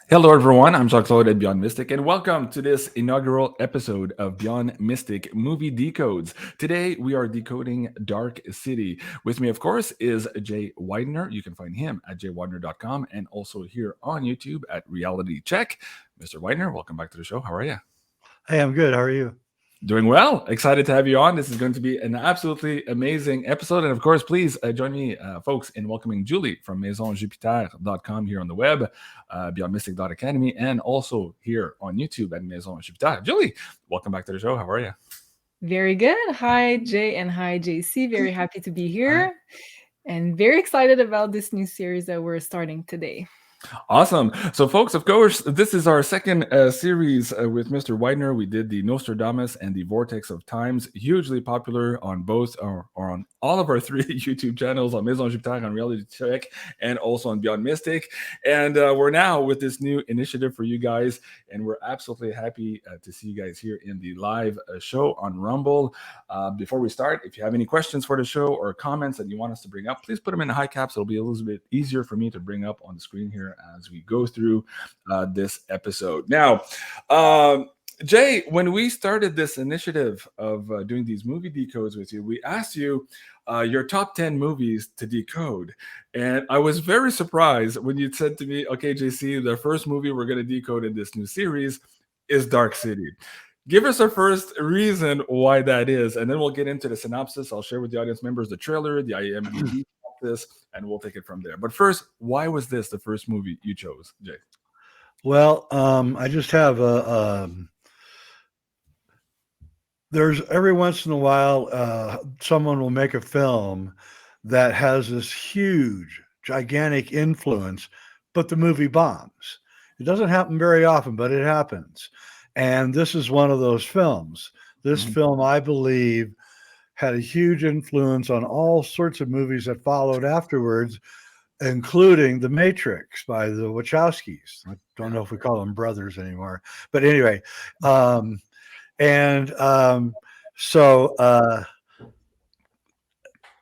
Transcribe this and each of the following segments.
Hello, everyone. I'm Jean Claude at Beyond Mystic, and welcome to this inaugural episode of Beyond Mystic Movie Decodes. Today, we are decoding Dark City. With me, of course, is Jay Weidner. You can find him at jweidner.com and also here on YouTube at Reality Check. Mr. Weidner, welcome back to the show. How are you? Hey, I'm good. How are you? Doing well. Excited to have you on. This is going to be an absolutely amazing episode. And of course, please join me, folks, in welcoming Julie from maisonjupiter.com here on the web, beyondmystic.academy, and also here on YouTube at Maison Jupiter. Julie, welcome back to the show. How are you? Very good. Hi, Jay, and hi, JC. Very happy to be Hi. here and very excited about this new series that we're starting today. Awesome. So, folks, of course, this is our second series with Mr. Weidner. We did the Nostradamus and the Vortex of Times, hugely popular on both or on all of our three YouTube channels on Maison Jupiter, on Reality Check, and also on Beyond Mystic. And we're now with this new initiative for you guys, and we're absolutely happy to see you guys here in the live show on Rumble. Before we start, if you have any questions for the show or comments that you want us to bring up, please put them in the high caps. It'll be a little bit easier for me to bring up on the screen here as we go through this episode. Now, Jay, when we started this initiative of doing these movie decodes with you, we asked you your top 10 movies to decode. And I was very surprised when you said to me, okay, JC, the first movie we're going to decode in this new series is Dark City. Give us a first reason why that is, and then we'll get into the synopsis. I'll share with the audience members the trailer, the IMDb synopsis, and we'll take it from there. But first, why was this the first movie you chose, Jay? Well, I just have there's every once in a while, someone will make a film that has this huge, gigantic influence, but the movie bombs. It doesn't happen very often, but it happens. And this is one of those films. This Mhm. film, I believe, had a huge influence on all sorts of movies that followed afterwards, including The Matrix by the Wachowskis. I don't know if we call them brothers anymore, but anyway, um, and so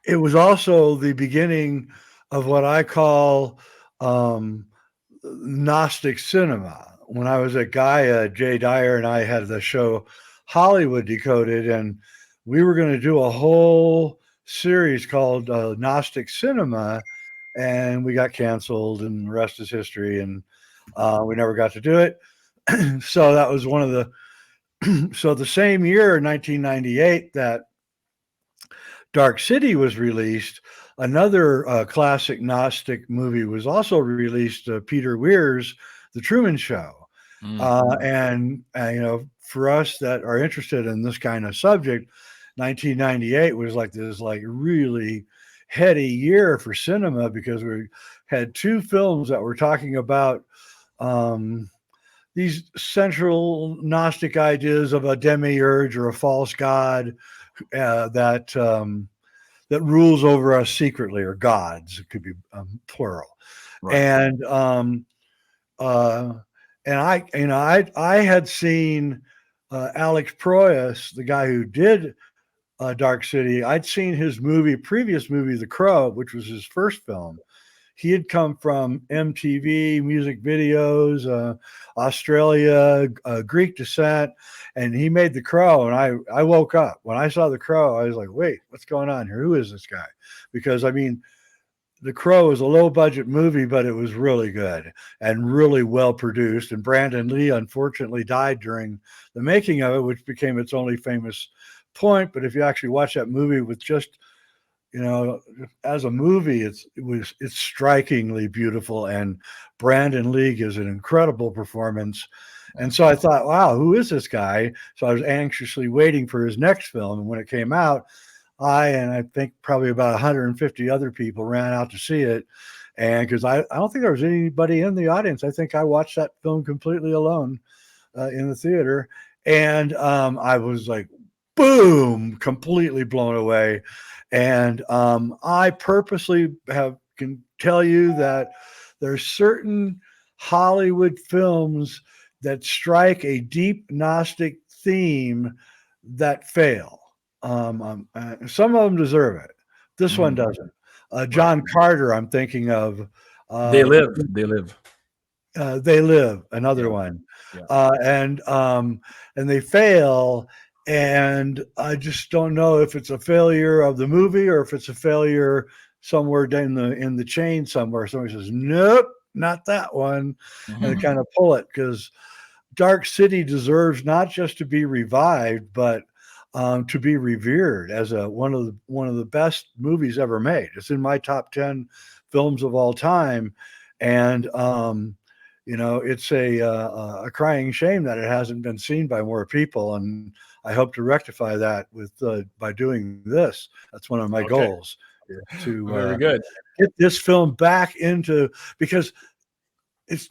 it was also the beginning of what I call Gnostic cinema. When I was at Gaia, Jay Dyer and I had the show Hollywood Decoded, and we were going to do a whole series called Gnostic cinema, and we got canceled, and the rest is history, and we never got to do it. So that was one of the so the same year, 1998, that Dark City was released, another classic Gnostic movie was also released, Peter Weir's The Truman Show. Mm. For us that are interested in this kind of subject, 1998 was like this really heady year for cinema because we had two films that were talking about um, these central Gnostic ideas of a demiurge or a false god that rules over us secretly, or gods. It could be plural. Right. And uh, and I had seen Alex Proyas, the guy who did Dark City. I'd seen his previous movie, The Crow, which was his first film. He had come from MTV, music videos, Australia, Greek descent, and he made The Crow. And I woke up. When I saw The Crow, I was like, wait, what's going on here? Who is this guy? Because, I mean, The Crow was a low budget movie, but it was really good and really well produced. And Brandon Lee unfortunately died during the making of it, which became its only famous point. But if you actually watch that movie with just, as a movie, it's strikingly beautiful, and Brandon Lee gives an incredible performance. And so I thought, wow, who is this guy? So I was anxiously waiting for his next film. And when it came out, I think probably about 150 other people ran out to see it. And because I don't think there was anybody in the audience. I think I watched that film completely alone in the theater. And I was like, boom, completely blown away. And I purposely can tell you that there's certain Hollywood films that strike a deep Gnostic theme that fail. Some of them deserve it. This one doesn't. John Carter, I'm thinking of. They live. They live. They Live, another Yeah. one, Yeah. and they fail, and I just don't know if it's a failure of the movie or if it's a failure somewhere in the chain somewhere. Somebody says, "Nope, not that one," and they Mhm. kind of pull it, because Dark City deserves not just to be revived, but to be revered as one of the best movies ever made. It's in my top 10 films of all time, and it's a crying shame that it hasn't been seen by more people. And I hope to rectify that by doing this. That's one of my Okay. goals, is to Very good. get this film back into, because it's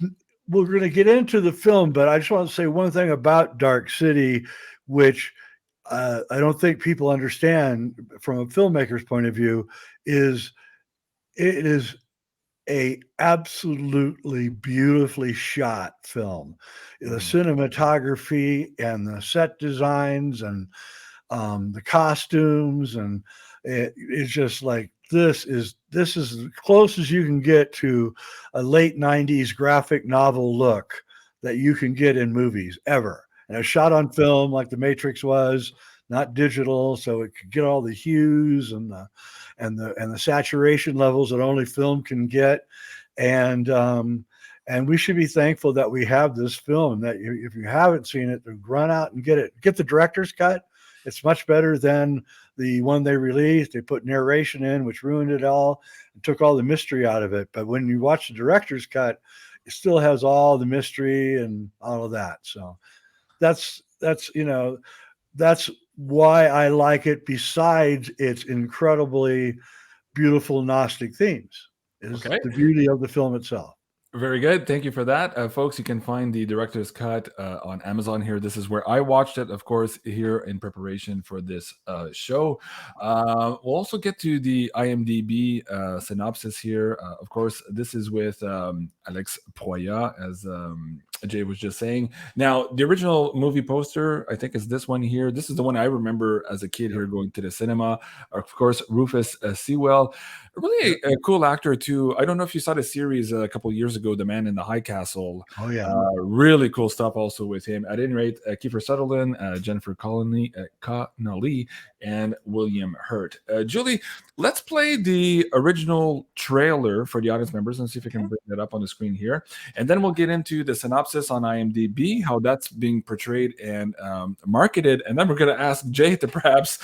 we're going to get into the film, but I just want to say one thing about Dark City, which I don't think people understand from a filmmaker's point of view, is it is a absolutely beautifully shot film. The cinematography and the set designs and the costumes, and it's just like, this is as close as you can get to a late 90s graphic novel look that you can get in movies ever. And it's shot on film like The Matrix was, not digital, so it could get all the hues and the saturation levels that only film can get. And we should be thankful that we have this film, that if you haven't seen it, to run out and get it. Get the director's cut. It's much better than the one they released. They put narration in, which ruined it all and took all the mystery out of it. But when you watch the director's cut, it still has all the mystery and all of that. So that's why I like it, besides its incredibly beautiful Gnostic themes, is Okay. the beauty of the film itself. Very good. Thank you for that. Folks, you can find the director's cut on Amazon here. This is where I watched it, of course, here in preparation for this show. We'll also get to the IMDb synopsis here. Of course, this is with Alex Proya, as Jay was just saying. Now, the original movie poster, I think, is this one here. This is the one I remember as a kid here going to the cinema. Of course, Rufus Sewell. Really a cool actor too. I don't know if you saw the series a couple years ago, The Man in the High Castle. Oh yeah. Really cool stuff also with him. At any rate, Kiefer Sutherland, Jennifer Connelly, and William Hurt. Julie, let's play the original trailer for the audience members and see if we can bring that up on the screen here. And then we'll get into the synopsis on IMDb, how that's being portrayed and marketed. And then we're going to ask Jay to perhaps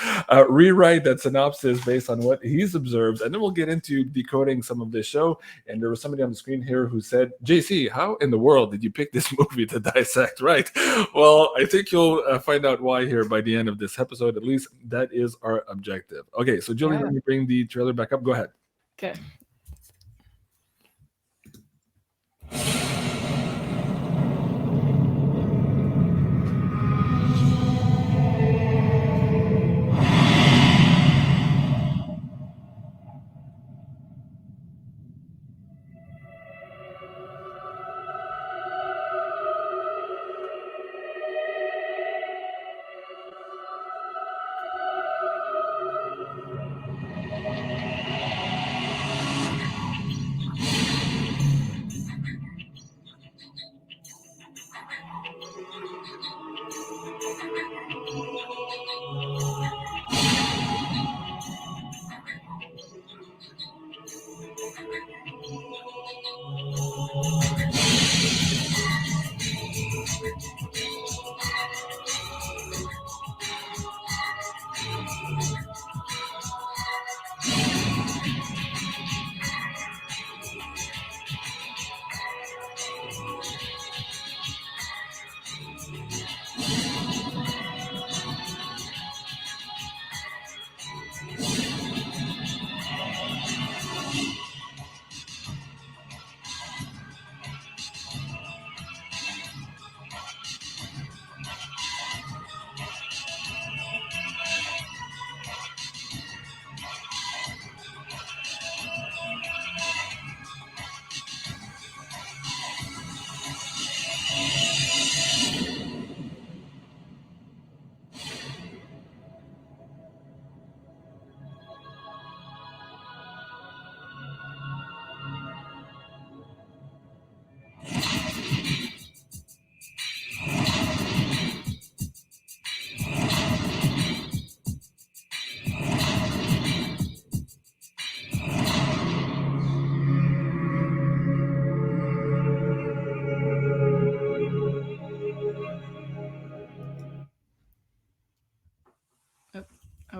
rewrite that synopsis based on what he's observed. And then we'll get into decoding some of this show. And there was somebody on the screen here who said, JC, how in the world did you pick this movie to dissect? Right. Well, I think you'll find out why here by the end of this episode. At least that is our objective. Okay, so Julie, let me bring the trailer back up. Go ahead. Okay.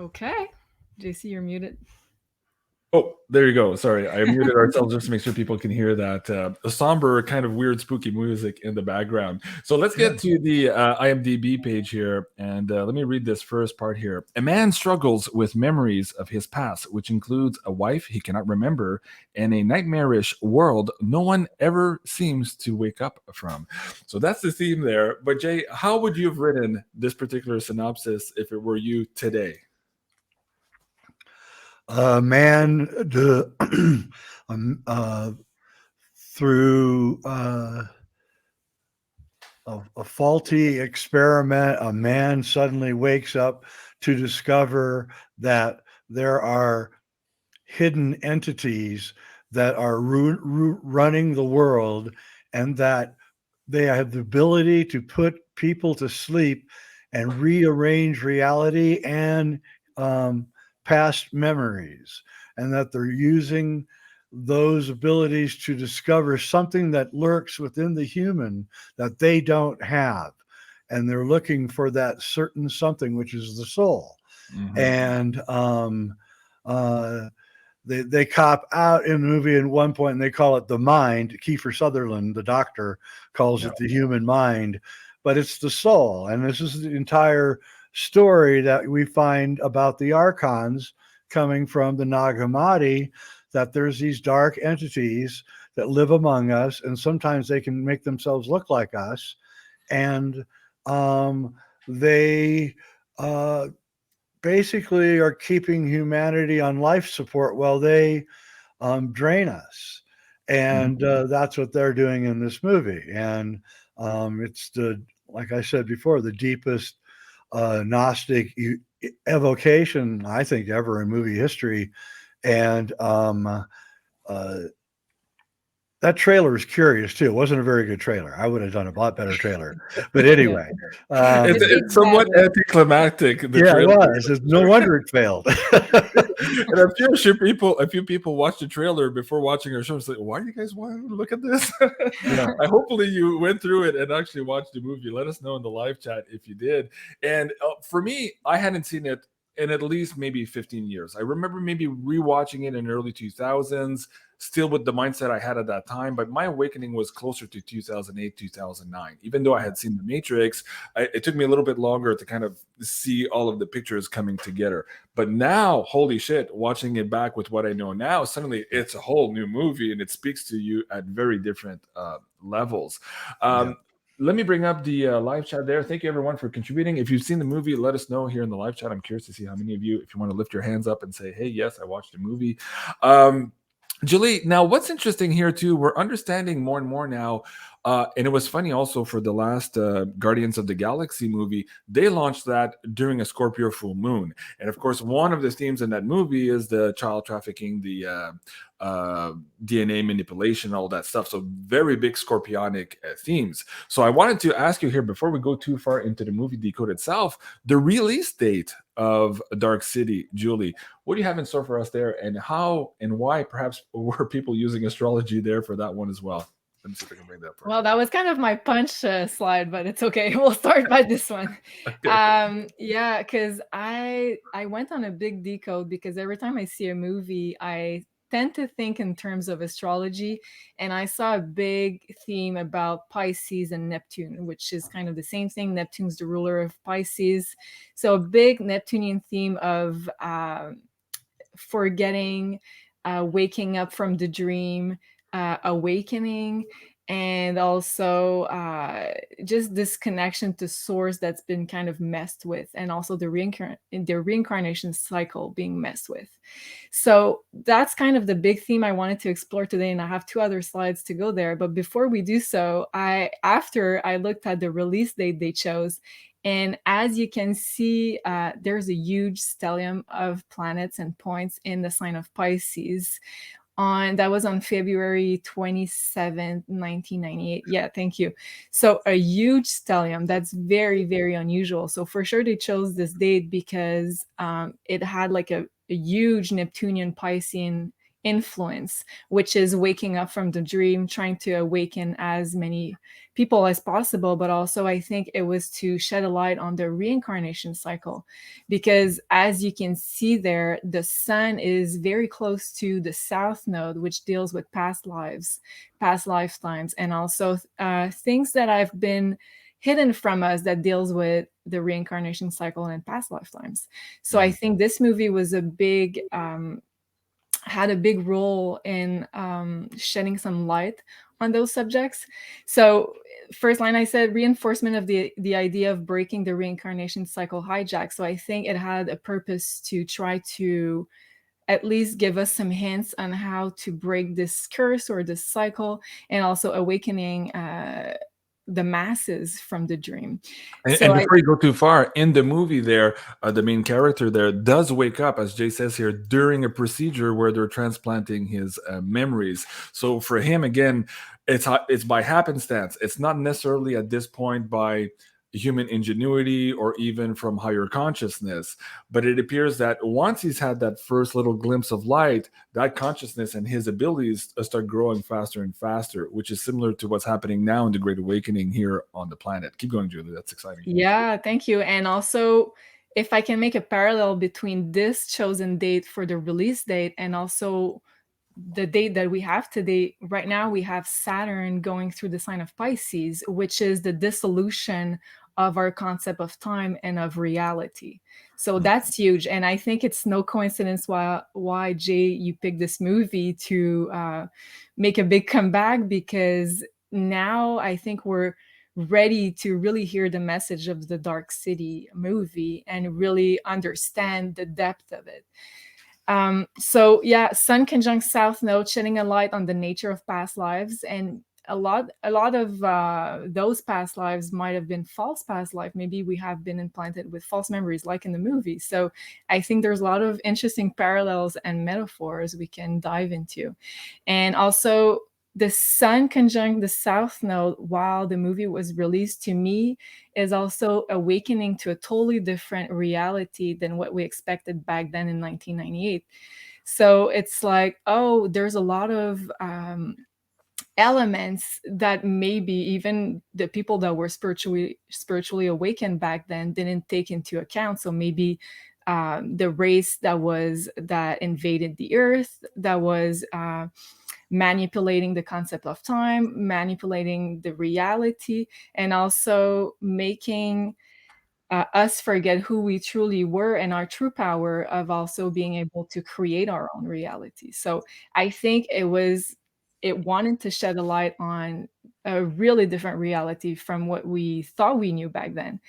Okay. JC, you're muted. Oh, there you go. Sorry, I muted ourselves just to make sure people can hear that somber, kind of weird, spooky music in the background. So let's get to the IMDb page here, and let me read this first part here. A man struggles with memories of his past, which includes a wife he cannot remember and a nightmarish world no one ever seems to wake up from. So that's the theme there. But Jay, how would you have written this particular synopsis if it were you today? Man through a faulty experiment, a man suddenly wakes up to discover that there are hidden entities that are running the world, and that they have the ability to put people to sleep and rearrange reality and past memories, and that they're using those abilities to discover something that lurks within the human that they don't have, and they're looking for that certain something, which is the soul. And they cop out in the movie at one point, and they call it the mind. Kiefer Sutherland, the doctor, calls it the human mind, but it's the soul. And this is the entire story that we find about the archons coming from the Nag Hammadi, that there's these dark entities that live among us, and sometimes they can make themselves look like us, and they basically are keeping humanity on life support while they drain us. And that's what they're doing in this movie. And it's like I said before, the deepest Gnostic evocation, I think, ever in movie history. And that trailer is curious too. It wasn't a very good trailer. I would have done a lot better trailer. But anyway, it's somewhat anticlimactic. It was. No wonder it failed. And I'm sure a few people watched the trailer before watching our show. It's like, why do you guys want to look at this? Hopefully you went through it and actually watched the movie. Let us know in the live chat if you did. And for me, I hadn't seen it in at least maybe 15 years. I remember maybe rewatching it in early 2000s, still with the mindset I had at that time. But my awakening was closer to 2008, 2009. Even though I had seen The Matrix, it took me a little bit longer to kind of see all of the pictures coming together. But now, holy shit, watching it back with what I know now, suddenly it's a whole new movie, and it speaks to you at very different levels. Let me bring up the live chat there. Thank you, everyone, for contributing. If you've seen the movie, let us know here in the live chat. I'm curious to see how many of you, if you want to lift your hands up and say, hey, yes, I watched the movie. Julie, now what's interesting here, too, we're understanding more and more now, and it was funny also for the last Guardians of the Galaxy movie, they launched that during a Scorpio full moon. And, of course, one of the themes in that movie is the child trafficking, the DNA manipulation, all that stuff. So very big scorpionic themes. So I wanted to ask you here, before we go too far into the movie Decode itself, the release date of Dark City. Julie, what do you have in store for us there, and how and why perhaps were people using astrology there for that one as well? Let me see if I can bring that up. Well, that was kind of my punch slide, but it's okay. We'll start by this one. Yeah, because I went on a big decode, because every time I see a movie, I tend to think in terms of astrology, and I saw a big theme about Pisces and Neptune, which is kind of the same thing. Neptune's the ruler of Pisces, so a big Neptunian theme of forgetting, waking up from the dream, awakening, and also just this connection to source that's been kind of messed with, and also the reincarnation cycle being messed with. So that's kind of the big theme I wanted to explore today, and I have 2 other slides to go there. But before we do so, after I looked at the release date they chose, and as you can see, there's a huge stellium of planets and points in the sign of Pisces. That was on February 27th, 1998. Yeah, thank you. So a huge stellium. That's very, very unusual. So for sure they chose this date because it had like a huge Neptunian Piscean influence, which is waking up from the dream, trying to awaken as many people as possible. But also, I think it was to shed a light on the reincarnation cycle, because as you can see there, the sun is very close to the south node, which deals with past lives, past lifetimes, and also things that have been hidden from us that deals with the reincarnation cycle and past lifetimes. So I think this movie was a big had a big role in shedding some light on those subjects. So first line I said reinforcement of the idea of breaking the reincarnation cycle hijack. So I think it had a purpose to try to at least give us some hints on how to break this curse or this cycle, and also awakening the masses from the dream. And before you go too far, in the movie there, the main character there does wake up, as Jay says here, during a procedure where they're transplanting his memories. So for him, again, it's by happenstance. It's not necessarily at this point by human ingenuity or even from higher consciousness, but it appears that once he's had that first little glimpse of light, that consciousness and his abilities start growing faster and faster, which is similar to what's happening now in the Great Awakening here on the planet. Keep going, Julie. That's exciting. Yeah, thank you. And also, if I can make a parallel between this chosen date for the release date and also the date that we have today, right now we have Saturn going through the sign of Pisces, which is the dissolution of our concept of time and of reality. So that's huge. And I think it's no coincidence why Jay, you picked this movie to make a big comeback, because now I think we're ready to really hear the message of the Dark City movie and really understand the depth of it. So yeah, Sun conjunct South Node, shedding a light on the nature of past lives, and a lot of those past lives might have been false past life. Maybe we have been implanted with false memories, like in the movie. So I think there's a lot of interesting parallels and metaphors we can dive into, and also the Sun conjunct the South Node while the movie was released, to me, is also awakening to a totally different reality than what we expected back then in 1998. So it's like, oh, there's a lot of elements that maybe even the people that were spiritually awakened back then didn't take into account. So maybe the race that invaded the earth, that was manipulating the concept of time, manipulating the reality, and also making us forget who we truly were and our true power of also being able to create our own reality. So I think it wanted to shed a light on a really different reality from what we thought we knew back then.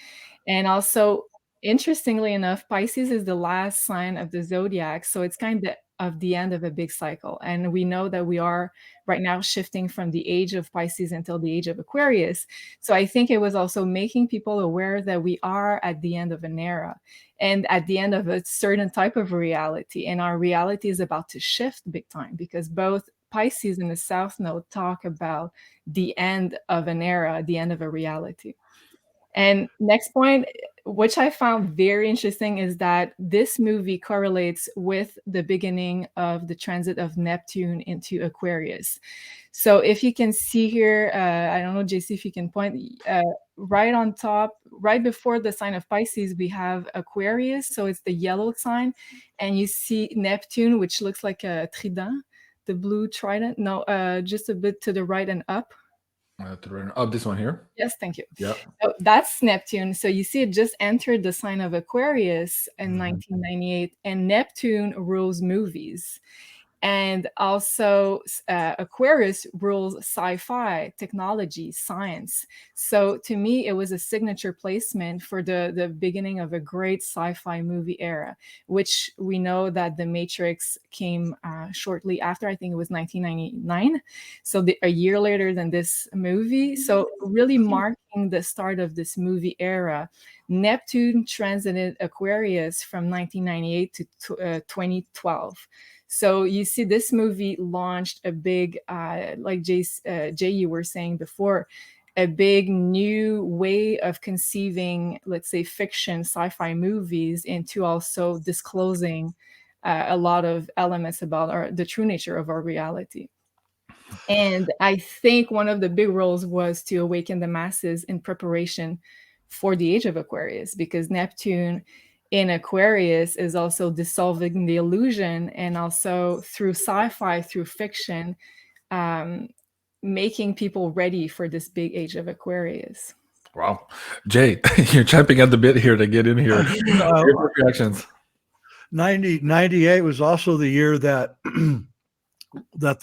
And also, interestingly enough, Pisces is the last sign of the zodiac. So it's kind of the end of a big cycle. And we know that we are right now shifting from the age of Pisces until the age of Aquarius. So I think it was also making people aware that we are at the end of an era and at the end of a certain type of reality. And our reality is about to shift big time, because both Pisces and the South Node talk about the end of an era, the end of a reality. And next point, which I found very interesting, is that this movie correlates with the beginning of the transit of Neptune into Aquarius. So if you can see here, I don't know, JC, if you can point right on top, right before the sign of Pisces, we have Aquarius. So it's the yellow sign. And you see Neptune, which looks like a trident, the blue trident. No, just a bit to the right and up. This one here. Yes, thank you. Yeah. So that's Neptune. So you see, it just entered the sign of Aquarius in 1998, and Neptune rules movies. And also, Aquarius rules sci-fi, technology, science. So to me, it was a signature placement for the beginning of a great sci-fi movie era, which we know that The Matrix came shortly after. I think it was 1999. So a year later than this movie. So really marking the start of this movie era. Neptune transited Aquarius from 1998 to 2012. So you see, this movie launched a big, like Jay, you were saying before, a big new way of conceiving, let's say, fiction, sci-fi movies into also disclosing a lot of elements about the true nature of our reality. And I think one of the big roles was to awaken the masses in preparation for the age of Aquarius, because Neptune in Aquarius is also dissolving the illusion, and also through sci-fi, through fiction, um, making people ready for this big age of Aquarius. Wow. Jay, you're champing at the bit here to get in here. Your reactions. 98 was also the year that that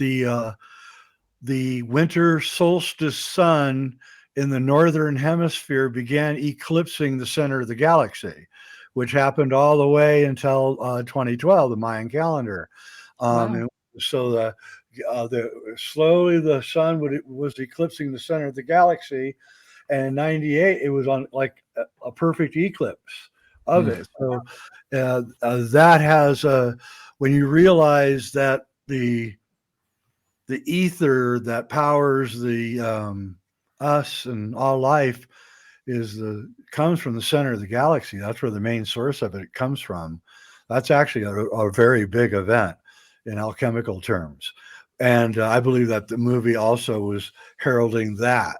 the winter solstice sun in the northern hemisphere began eclipsing the center of the galaxy, which happened all the way until 2012, the Mayan calendar. Wow. And so slowly the sun was eclipsing the center of the galaxy, and in 98 it was on like a perfect eclipse of it. So that has when you realize that the ether that powers the us and all life comes from the center of the galaxy. That's where the main source of it comes from. That's actually a very big event in alchemical terms. And I believe that the movie also was heralding that,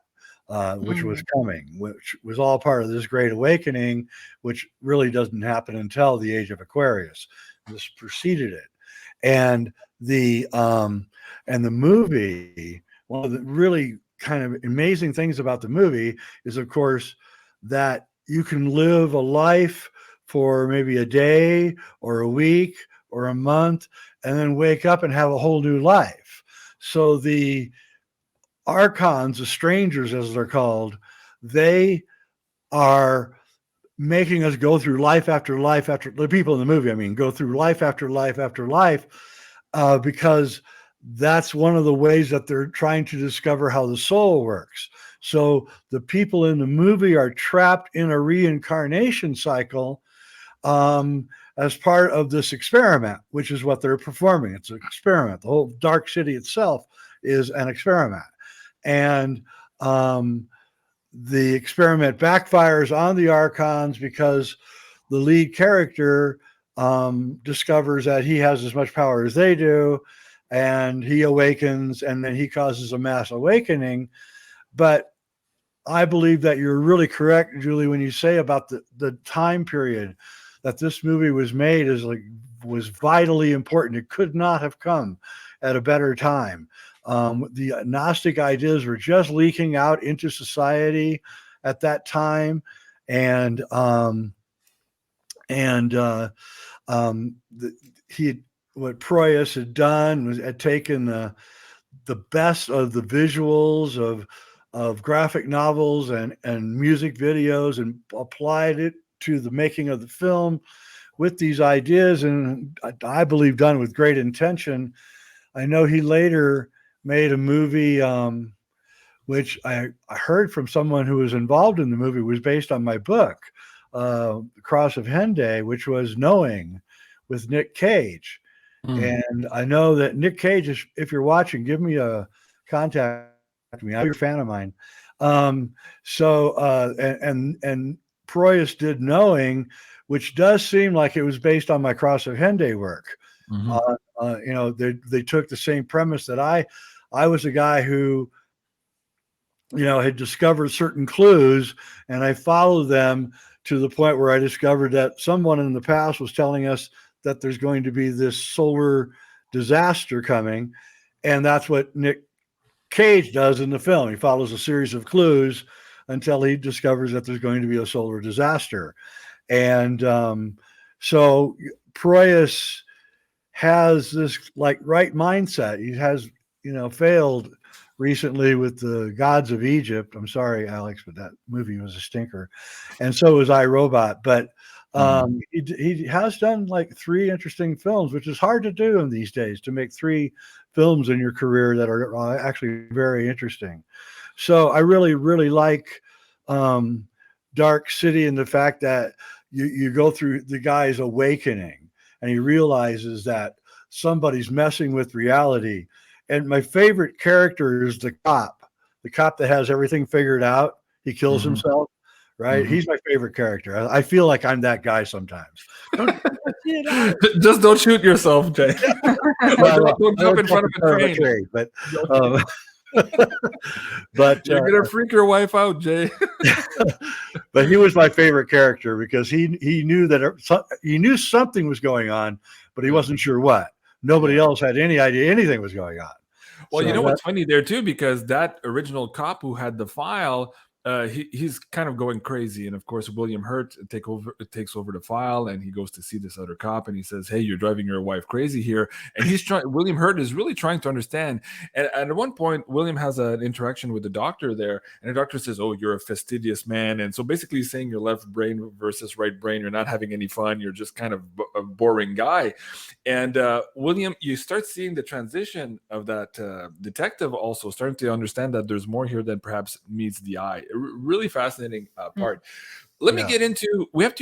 which was coming, which was all part of this great awakening, which really doesn't happen until the age of Aquarius. This preceded it. And the movie, one of the really kind of amazing things about the movie is, of course, that you can live a life for maybe a day or a week or a month and then wake up and have a whole new life. So the archons, the strangers as they're called, they are making us go through life after life after the people in the movie, I mean, go through life after life after life, because that's one of the ways that they're trying to discover how the soul works. So the people in the movie are trapped in a reincarnation cycle as part of this experiment, which is what they're performing. It's an experiment. The whole Dark City itself is an experiment. And the experiment backfires on the archons because the lead character discovers that he has as much power as they do, and he awakens, and then he causes a mass awakening. But I believe that you're really correct, Julie, when you say about the time period that this movie was made was vitally important. It could not have come at a better time. The Gnostic ideas were just leaking out into society at that time, and what Proyas had done had taken the best of the visuals of graphic novels and music videos and applied it to the making of the film with these ideas, and I believe done with great intention. I know he later made a movie, which I heard from someone who was involved in the movie, was based on my book, Cross of Henday, which was Knowing with Nick Cage. And I know that Nick Cage, if you're watching, give me a contact me. I'm a fan of mine. And Proyas did Knowing, which does seem like it was based on my Cross of Henday work. They took the same premise that I was a guy who, had discovered certain clues, and I followed them to the point where I discovered that someone in the past was telling us that there's going to be this solar disaster coming. And that's what Nick Cage does in the film. He follows a series of clues until he discovers that there's going to be a solar disaster. And so Proyas has this right mindset. He has, failed recently with the Gods of Egypt. I'm sorry, Alex, but that movie was a stinker. And so was iRobot. But he has done 3 interesting films, which is hard to do in these days, to make 3 films in your career that are actually very interesting. So I really, really like Dark City, and the fact that you go through the guy's awakening and he realizes that somebody's messing with reality. And my favorite character is the cop that has everything figured out. He kills himself, right? Mhm. He's my favorite character. I feel like I'm that guy sometimes. Don't get out. Just don't shoot yourself, Jay. Don't jump in front of a train. But but You're gonna freak your wife out, Jay. but he was my favorite character because he knew that he knew something was going on, but he wasn't sure what. Nobody else had any idea anything was going on. Well, So you know what's funny there too, because that original cop who had the file, he's kind of going crazy, and of course William Hurt takes over the file, and he goes to see this other cop, and he says, "Hey, you're driving your wife crazy here." And he's trying. William Hurt is really trying to understand. And at one point, William has an interaction with the doctor there, and the doctor says, "Oh, you're a fastidious man," and so basically saying your left brain versus right brain, you're not having any fun, you're just kind of a boring guy. And William, you start seeing the transition of that detective also starting to understand that there's more here than perhaps meets the eye. Really fascinating part. Let me get into, we have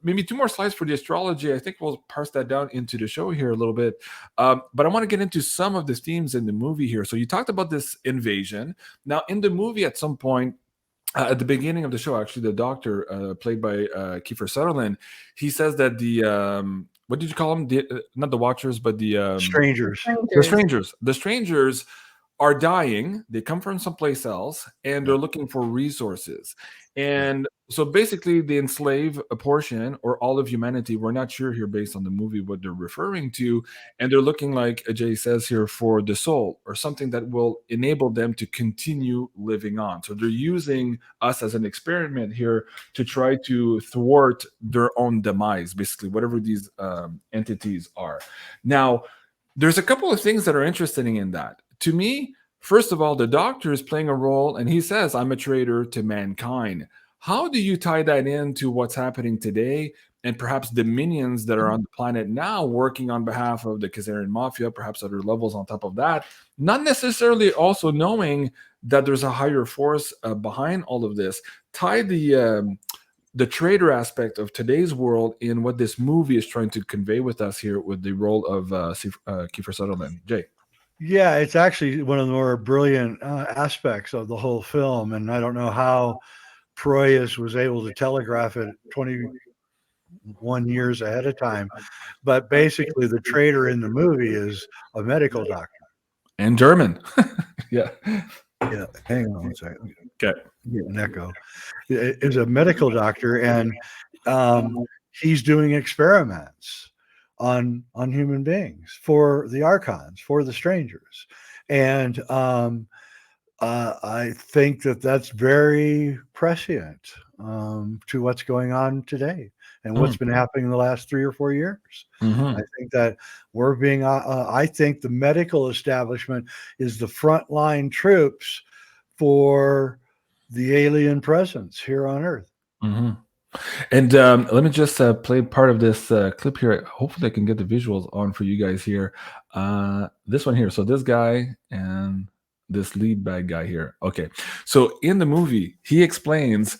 maybe 2 more slides for the astrology. I think we'll parse that down into the show here a little bit. But I want to get into some of the themes in the movie here. So you talked about this invasion. Now in the movie at some point, at the beginning of the show, actually, the doctor, played by Kiefer Sutherland, he says that what did you call them? Not the Watchers, but the strangers. The strangers are dying. They come from someplace else, and they're looking for resources. And so basically, they enslave a portion or all of humanity. We're not sure here, based on the movie, what they're referring to. And they're looking, like Jay says here, for the soul or something that will enable them to continue living on. So they're using us as an experiment here to try to thwart their own demise, basically, whatever these entities are. Now, there's a couple of things that are interesting in that. To me, first of all, the doctor is playing a role, and he says, "I'm a traitor to mankind." How do you tie that into what's happening today and perhaps the minions that are on the planet now working on behalf of the Khazarian mafia, perhaps other levels on top of that, not necessarily also knowing that there's a higher force behind all of this? Tie the traitor aspect of today's world in what this movie is trying to convey with us here with the role of Kiefer Sutherland. Jay. Yeah, it's actually one of the more brilliant aspects of the whole film, and I don't know how Proyas was able to telegraph it 21 years ahead of time, but basically the traitor in the movie is a medical doctor. And German. Yeah. Hang on one second. Okay. Get an echo. Is a medical doctor, and he's doing experiments on human beings for the archons, for the strangers, and I think that that's very prescient to what's going on today and what's been happening in the last 3 or 4 years. I think that we're being I think the medical establishment is the frontline troops for the alien presence here on Earth. And let me just play part of this clip here. Hopefully I can get the visuals on for you guys here. This one here. So this guy and this lead bad guy here. Okay. So in the movie, he explains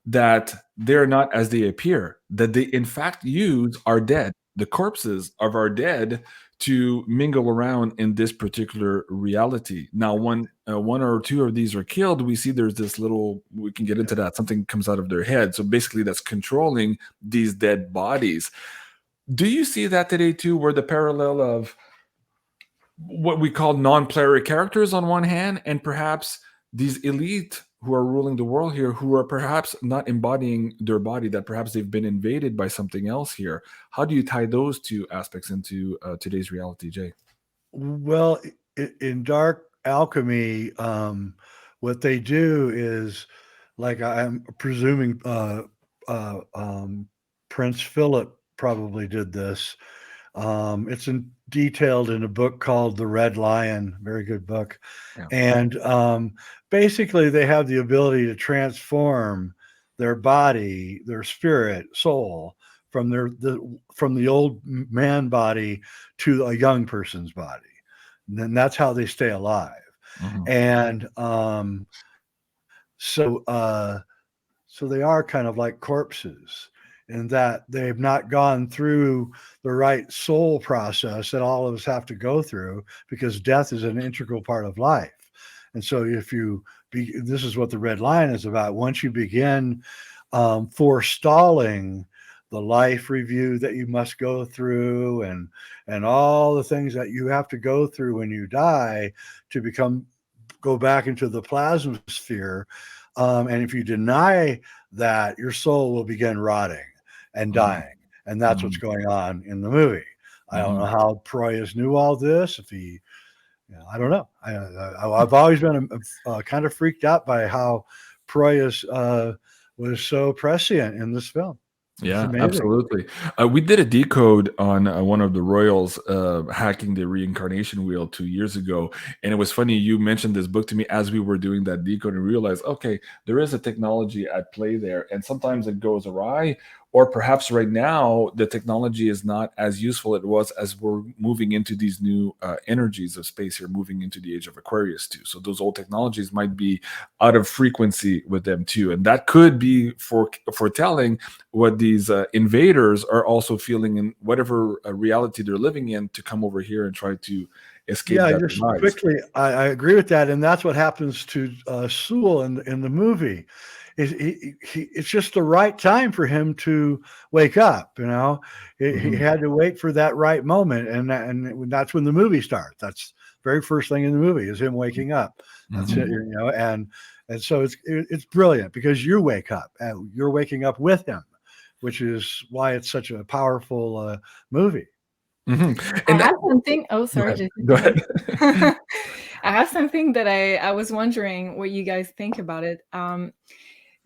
that they're not as they appear, that they in fact use our dead, the corpses of our dead, to mingle around in this particular reality. Now, when 1 or 2 of these are killed, we see there's this little, we can get into that, something comes out of their head. So basically that's controlling these dead bodies. Do you see that today too, where the parallel of what we call non-player characters on one hand, and perhaps these elite who are ruling the world here, who are perhaps not embodying their body, that perhaps they've been invaded by something else here? How do you tie those 2 aspects into today's reality, Jay? Well, in Dark Alchemy, what they do is, like, I'm presuming Prince Philip probably did this. It's detailed in a book called The Red Lion, very good book. Yeah. And basically they have the ability to transform their body, their spirit, soul from the old man body to a young person's body. And then that's how they stay alive. And so they are kind of like corpses, in that they've not gone through the right soul process that all of us have to go through, because death is an integral part of life. And so this is what the Red Lion is about. Once you begin forestalling the life review that you must go through, and all the things that you have to go through when you die to go back into the plasma sphere. And if you deny that, your soul will begin rotting and dying. And that's what's going on in the movie. I don't know how Proyas knew all this. If he, I don't know. I've always been kind of freaked out by how Proyas was so prescient in this film. Yeah, absolutely. We did a decode on one of the royals hacking the reincarnation wheel 2 years ago. And it was funny, you mentioned this book to me as we were doing that decode and realized, okay, there is a technology at play there. And sometimes it goes awry, or perhaps right now the technology is not as useful it was as we're moving into these new energies of space here, moving into the age of Aquarius too. So those old technologies might be out of frequency with them too. And that could be foretelling what these invaders are also feeling in whatever reality they're living in, to come over here and try to escape that just demise. quickly, I agree with that. And that's what happens to Sewell in the movie. It's just the right time for him to wake up. He had to wait for that right moment, and that's when the movie starts. That's the very first thing in the movie is him waking up. That's it, and so it's brilliant because you wake up and you're waking up with him, which is why it's such a powerful movie. And I have something. Oh, sorry, Jason. Jason. Go ahead. I have something that I was wondering what you guys think about it.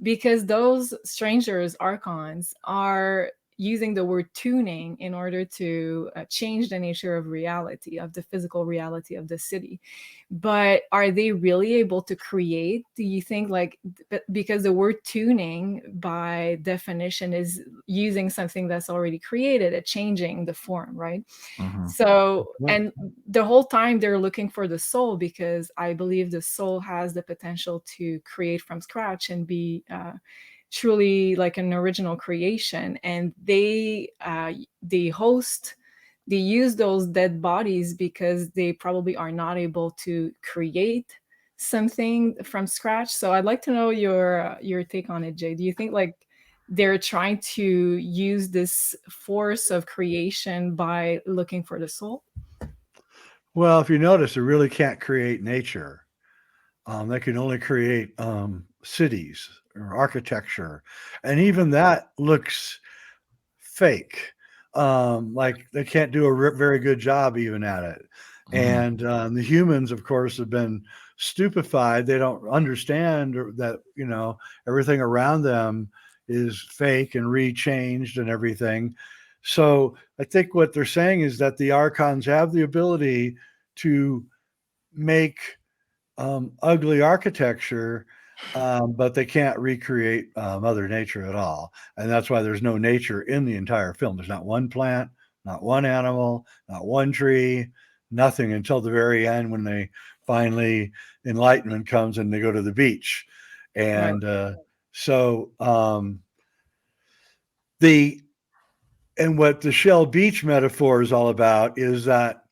Because those strangers, archons, are using the word tuning in order to change the nature of reality, of the physical reality of the city. But are they really able to create? Do you think, because the word tuning by definition is using something that's already created, changing the form, right? So, and the whole time they're looking for the soul, because I believe the soul has the potential to create from scratch and be truly like an original creation. And they use those dead bodies because they probably are not able to create something from scratch. So I'd like to know your take on it, Jay. Do you think they're trying to use this force of creation by looking for the soul? Well, if you notice, they really can't create nature. They can only create cities or architecture, and even that looks fake. Like they can't do a very good job even at it. And the humans, of course, have been stupefied. They don't understand that everything around them is fake and rechanged and everything. So I think what they're saying is that the archons have the ability to make ugly architecture, but they can't recreate Mother Nature at all. And that's why there's no nature in the entire film. There's not one plant, not one animal, not one tree, nothing until the very end when they finally enlightenment comes and they go to the beach. And and what the Shell Beach metaphor is all about is that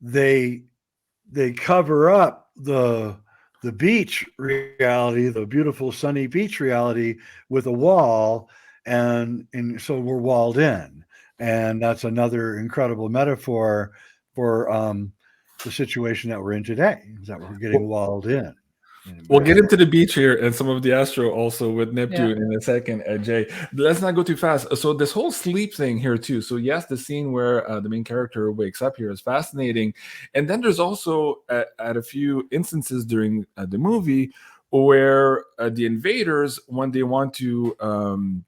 they cover up the beach reality, the beautiful sunny beach reality, with a wall, and so we're walled in. And that's another incredible metaphor for the situation that we're in today, is that we're getting walled in. We'll get into the beach here and some of the astro also with Neptune in a second, Jay. Let's not go too fast. So this whole sleep thing here too. So yes, the scene where the main character wakes up here is fascinating. And then there's also at a few instances during the movie where the invaders, when they want to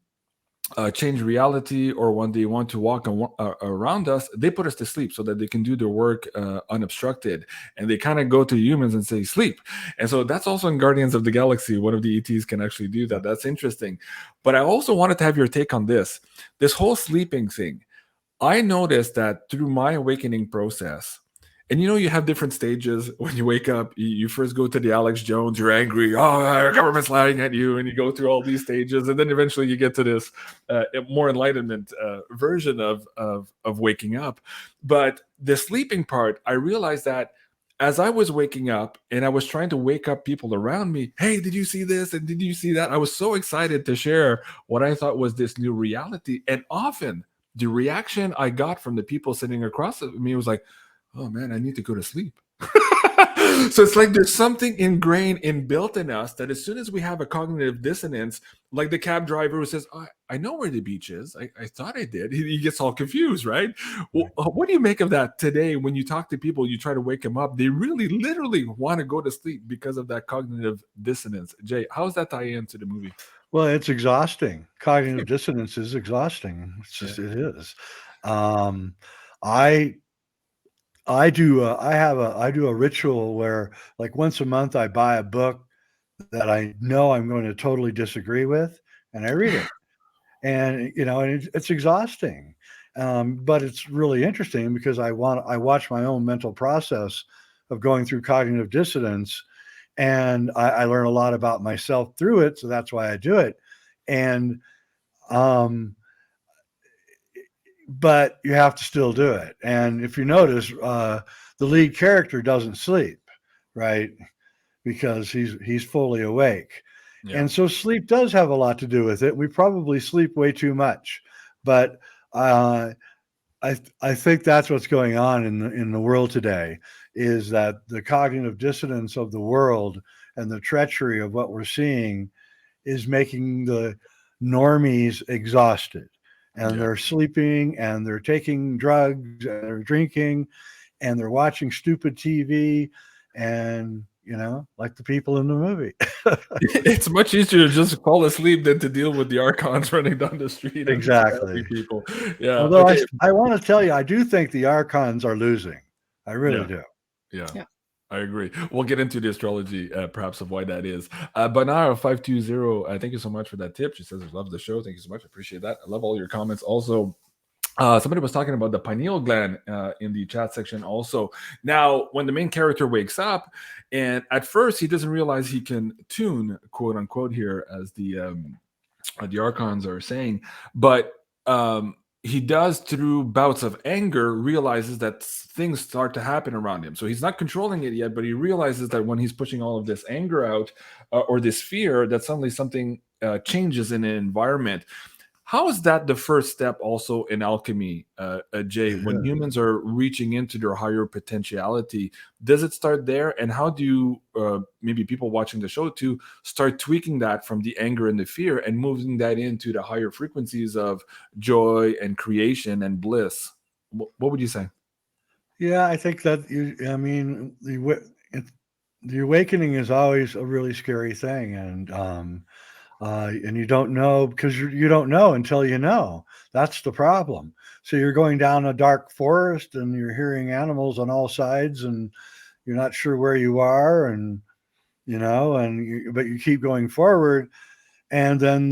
change reality, or when they want to walk around us, they put us to sleep so that they can do their work unobstructed, and they kind of go to humans and say sleep. And so that's also in Guardians of the Galaxy, one of the ETs can actually do that. That's interesting. But I also wanted to have your take on this whole sleeping thing. I noticed that through my awakening process, and you have different stages when you wake up. You first go to the Alex Jones, you're angry, our government's lying at you, and you go through all these stages, and then eventually you get to this more enlightenment version of waking up. But the sleeping part, I realized that as I was waking up and I was trying to wake up people around me, hey, did you see this? And did you see that? I was so excited to share what I thought was this new reality. And often the reaction I got from the people sitting across from me was like, oh man, I need to go to sleep. So it's like there's something ingrained and built in us that as soon as we have a cognitive dissonance, like the cab driver who says, I know where the beach is. I thought I did. He gets all confused, right? Well, what do you make of that today when you talk to people, you try to wake them up? They really literally want to go to sleep because of that cognitive dissonance. Jay, how does that tie into the movie? Well, it's exhausting. Cognitive dissonance is exhausting. It's just, it is. I do a ritual where, like, once a month I buy a book that I know I'm going to totally disagree with, and I read it. And and it's exhausting, but it's really interesting because I watch my own mental process of going through cognitive dissonance, and I learn a lot about myself through it. So that's why I do it. And but you have to still do it. And if you notice, the lead character doesn't sleep, right? Because he's fully awake. Yeah. And so sleep does have a lot to do with it. We probably sleep way too much, but I think that's what's going on in the world today, is that the cognitive dissonance of the world and the treachery of what we're seeing is making the normies exhausted. And they're sleeping, and they're taking drugs, and they're drinking, and they're watching stupid TV, and like the people in the movie. It's much easier to just fall asleep than to deal with the archons running down the street. Exactly. People. Yeah. Although I want to tell you, I do think the archons are losing. I really do. Yeah. I agree. We'll get into the astrology, perhaps, of why that is. Banara 520, thank you so much for that tip. She says, I love the show. Thank you so much. I appreciate that. I love all your comments. Also, somebody was talking about the pineal gland in the chat section also. Now, when the main character wakes up, and at first he doesn't realize he can tune, quote unquote, here, as the archons are saying, but he does, through bouts of anger, realizes that things start to happen around him. So he's not controlling it yet, but he realizes that when he's pushing all of this anger out, or this fear, that suddenly something changes in an environment. How is that the first step also in alchemy, Jay, when humans are reaching into their higher potentiality? Does it start there? And how do maybe people watching the show too start tweaking that from the anger and the fear and moving that into the higher frequencies of joy and creation and bliss? What would you say? Yeah, I think that the awakening is always a really scary thing. And you don't know, because you don't know until you know. That's the problem. So you're going down a dark forest and you're hearing animals on all sides, and you're not sure where you are, and but you keep going forward. And then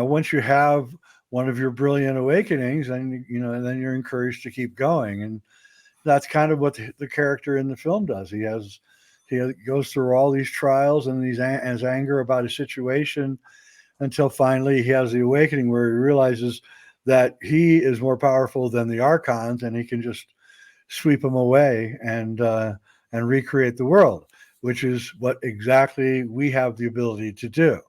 once you have one of your brilliant awakenings, and then you're encouraged to keep going. And that's kind of what the character in the film does. He goes through all these trials and his anger about a situation, until finally he has the awakening where he realizes that he is more powerful than the archons, and he can just sweep them away and recreate the world, which is what exactly we have the ability to do.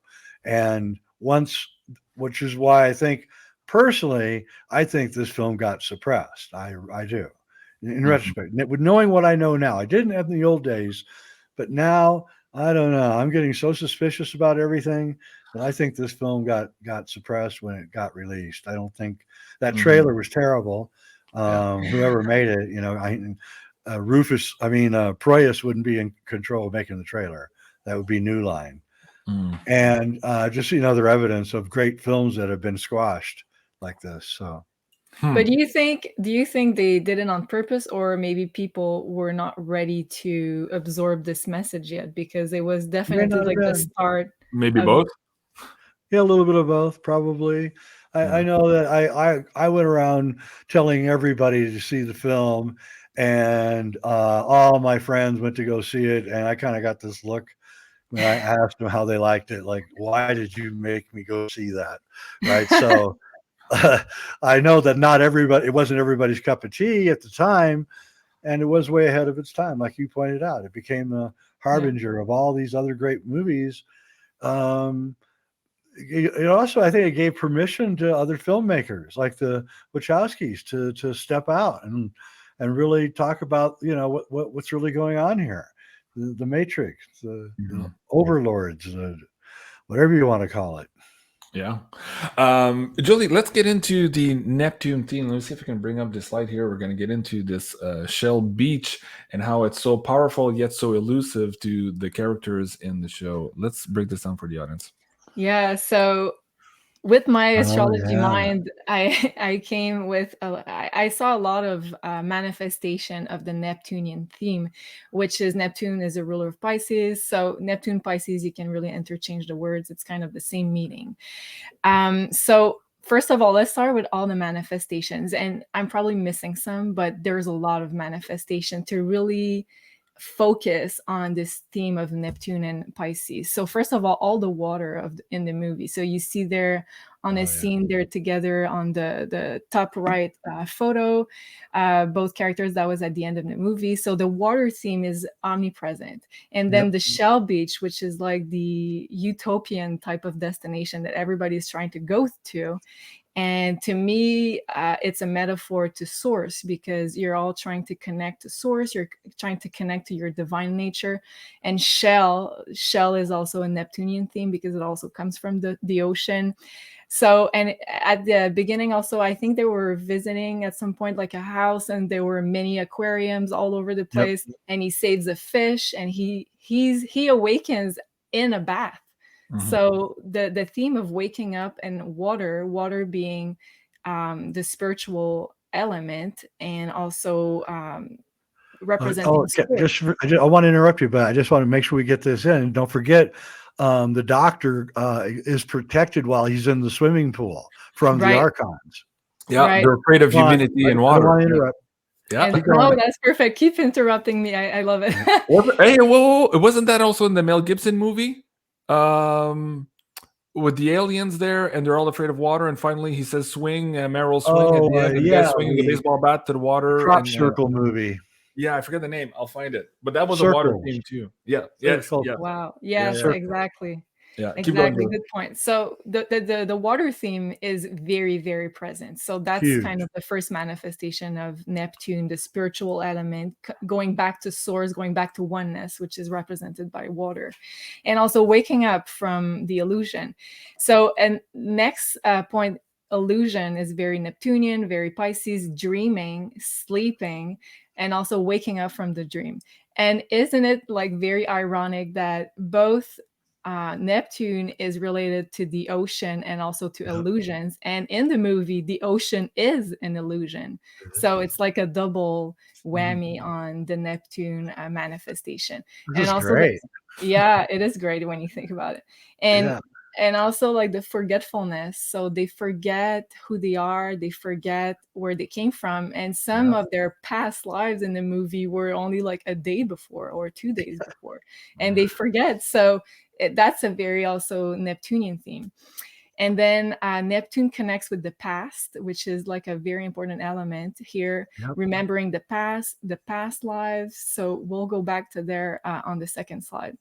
And which is why I think, personally, I think this film got suppressed. I do, in retrospect, with knowing what I know now. I didn't have in the old days, but now I don't know. I'm getting so suspicious about everything that I think this film got suppressed when it got released. I don't think that trailer was terrible. Whoever made it, Proyas wouldn't be in control of making the trailer. That would be New Line. And just other evidence of great films that have been squashed like this. So. But do you think they did it on purpose, or maybe people were not ready to absorb this message yet? Because it was definitely like the start. Maybe both. Yeah, a little bit of both, probably. I know that I went around telling everybody to see the film, and all my friends went to go see it, and I kind of got this look when I asked them how they liked it, like, why did you make me go see that? Right. So I know that not everybody, it wasn't everybody's cup of tea at the time. and it was way ahead of its time, like you pointed out. It became the harbinger of all these other great movies. It also, I think, it gave permission to other filmmakers like the Wachowskis to step out and really talk about, you know, what's really going on here. The Matrix, the overlords, whatever you want to call it. Yeah. Julie, let's get into the Neptune theme. Let me see if I can bring up this slide here. We're going to get into this Shell Beach and how it's so powerful yet so elusive to the characters in the show. Let's break this down for the audience. Yeah, so with my astrology mind, I came with I saw a lot of manifestation of the Neptunian theme, which is Neptune is a ruler of Pisces. So Neptune Pisces, you can really interchange the words. It's kind of the same meaning. So first of all, let's start with all the manifestations, and I'm probably missing some, but there's a lot of manifestation to really focus on this theme of Neptune and Pisces. So first of all the water in the movie. So you see there on a scene, they're together on the top right photo, both characters. That was at the end of the movie. So the water theme is omnipresent. And then the Shell Beach, which is like the utopian type of destination that everybody's trying to go to. And to me, it's a metaphor to source, because you're all trying to connect to source. You're trying to connect to your divine nature. And shell is also a Neptunian theme because it also comes from the ocean. So, and at the beginning also, I think they were visiting at some point like a house, and there were many aquariums all over the place. And he saves a fish, and he awakens in a bath. So the theme of waking up and water being the spiritual element, and also representing. I want to interrupt you, but I just want to make sure we get this in. Don't forget, the doctor is protected while he's in the swimming pool from the archons. Yeah, they're afraid of humidity and water. I don't want to interrupt. Yeah. No, that's perfect. Keep interrupting me. I love it. Hey, whoa, wasn't that also in the Mel Gibson movie? With the aliens there, and they're all afraid of water, and finally he says swing, Meryl swing at the end, and the guy swinging the baseball bat to the water. Crop Circle movie. Yeah, I forget the name. I'll find it. But that was a water theme too. Yeah. Yes. Wow. Yes, exactly. Yeah, exactly. Good point. So the water theme is very, very present. So that's kind of the first manifestation of Neptune, the spiritual element, going back to source, going back to oneness, which is represented by water, and also waking up from the illusion. So, and next point, illusion is very Neptunian, very Pisces, dreaming, sleeping, and also waking up from the dream. And isn't it like very ironic that both Neptune is related to the ocean and also to illusions, and in the movie the ocean is an illusion, so it's like a double whammy on the Neptune manifestation. This and also great. It is great when you think about it. And also like the forgetfulness, so they forget who they are, they forget where they came from, and some of their past lives in the movie were only like a day before or 2 days before, and they forget. So that's a very also Neptunian theme. And then Neptune connects with the past, which is like a very important element here, remembering the past lives. So we'll go back to there on the second slide.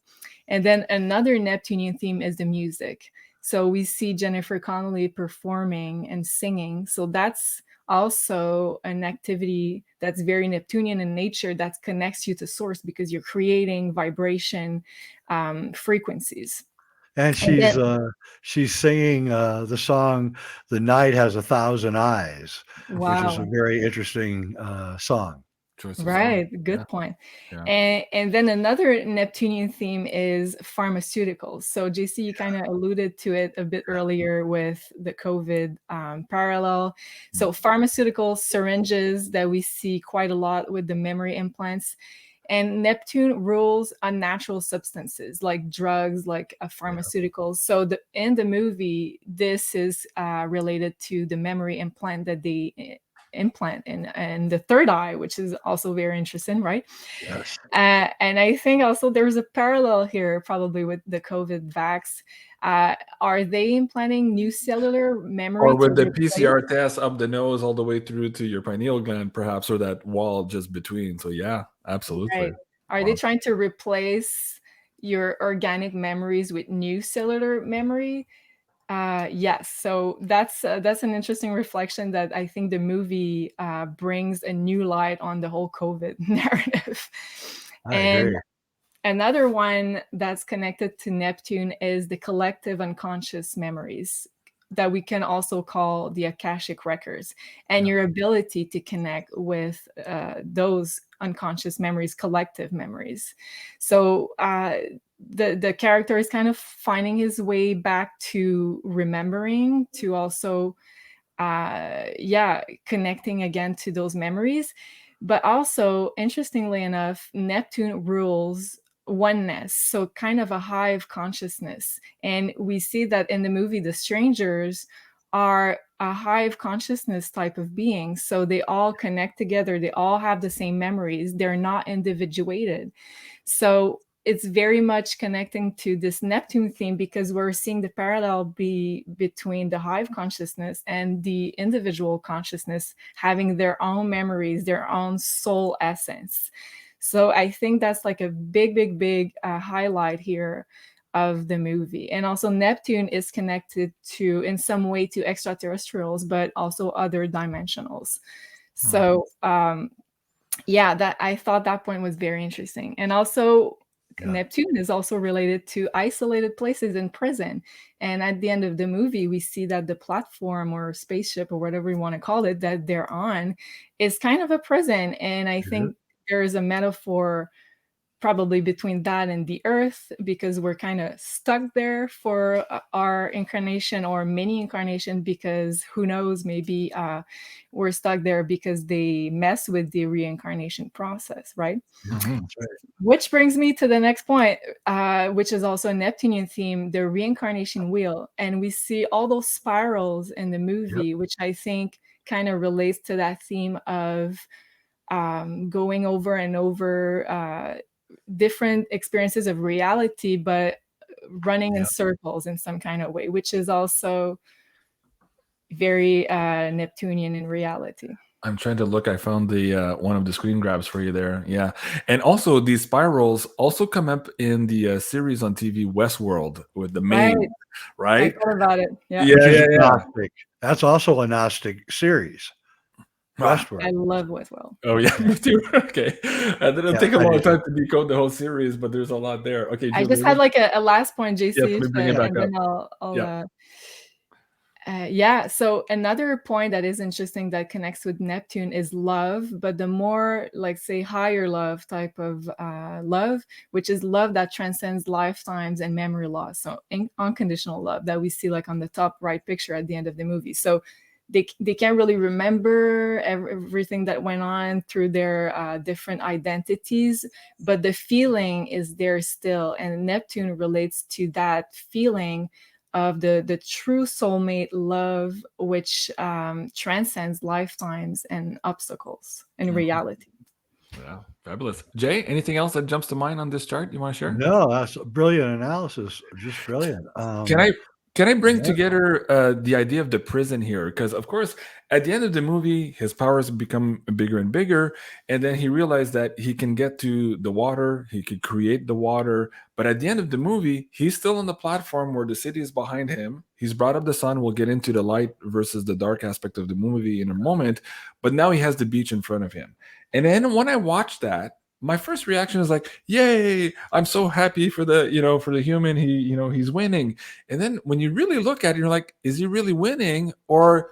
And then another Neptunian theme is the music. So we see Jennifer Connelly performing and singing. So that's also an activity that's very Neptunian in nature, that connects you to source, because you're creating vibration frequencies. And she's singing the song "The Night Has a Thousand Eyes," which is a very interesting song. Right, good point. And then another Neptunian theme is pharmaceuticals. So JC, you kind of alluded to it a bit earlier with the COVID parallel. So pharmaceutical syringes that we see quite a lot with the memory implants. And Neptune rules unnatural substances like drugs, like pharmaceuticals. So in the movie, this is related to the memory implant that they implant in the third eye, which is also very interesting, right? Yes. And I think also there's a parallel here, probably with the COVID vax. Are they implanting new cellular memory Or to with the replace? PCR test up the nose all the way through to your pineal gland, perhaps, or that wall just between. So yeah, absolutely. Right. Are they trying to replace your organic memories with new cellular memory? Yes. So that's an interesting reflection that I think the movie brings a new light on the whole COVID narrative. I And agree. another one that's connected to Neptune is the collective unconscious memories that we can also call the Akashic records, and your ability to connect with those unconscious memories, collective memories. So the character is kind of finding his way back to remembering, to also connecting again to those memories. But also, interestingly enough, Neptune rules oneness, so kind of a hive consciousness. And we see that in the movie The Strangers are a hive consciousness type of being. So they all connect together, they all have the same memories, they're not individuated. So it's very much connecting to this Neptune theme, because we're seeing the parallel be between the hive consciousness and the individual consciousness having their own memories, their own soul essence. So I think that's like a big highlight here of the movie. And also Neptune is connected to, in some way, to extraterrestrials, but also other dimensionals. So that, I thought that point was very interesting. And also Neptune is also related to isolated places in prison. And at the end of the movie, we see that the platform or spaceship or whatever you want to call it that they're on is kind of a prison. And I think there is a metaphor probably between that and the earth, because we're kind of stuck there for our incarnation or mini incarnation, because who knows, maybe we're stuck there because they mess with the reincarnation process, right? Which brings me to the next point, which is also a Neptunian theme, the reincarnation wheel. And we see all those spirals in the movie, which I think kind of relates to that theme of going over and over different experiences of reality, but running in circles in some kind of way, which is also very Neptunian in reality. I'm trying to look. I found the one of the screen grabs for you there. Yeah, and also these spirals also come up in the series on TV Westworld with the main, right? I thought about it. Yeah. Gnostic. That's also a Gnostic series. Westworld. I love Westworld. Oh yeah, me too. Okay, it didn't take a long time to decode the whole series, but there's a lot there. Okay, I just had like a last point, JC. Yeah, please bring it back and up. Then so another point that is interesting that connects with Neptune is love, but the more, like, say, higher love type of love, which is love that transcends lifetimes and memory loss. So unconditional love that we see like on the top right picture at the end of the movie. So they can't really remember everything that went on through their different identities, but the feeling is there still. And Neptune relates to that feeling of the true soulmate love, which transcends lifetimes and obstacles in reality. Yeah, fabulous. Jay, anything else that jumps to mind on this chart you want to share? No, that's a brilliant analysis. Just brilliant. Can I bring together the idea of the prison here? Because, of course, at the end of the movie, his powers become bigger and bigger. And then he realized that he can get to the water. He could create the water. But at the end of the movie, he's still on the platform where the city is behind him. He's brought up the sun. We'll get into the light versus the dark aspect of the movie in a moment. But now he has the beach in front of him. And then when I watched that, my first reaction is like, yay, I'm so happy for the human. He's winning. And then when you really look at it, you're like, is he really winning? Or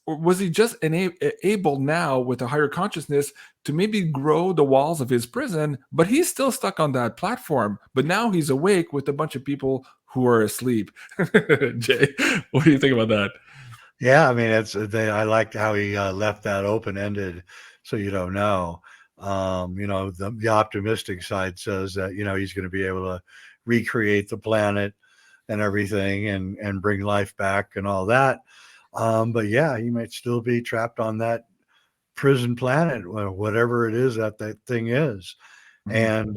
was he just able now with a higher consciousness to maybe grow the walls of his prison, but he's still stuck on that platform. But now he's awake with a bunch of people who are asleep. Jay, what do you think about that? Yeah, I mean, I liked how he left that open-ended, so you don't know. The optimistic side says that he's going to be able to recreate the planet and everything and bring life back and all that. But yeah, he might still be trapped on that prison planet, whatever it is that thing is. And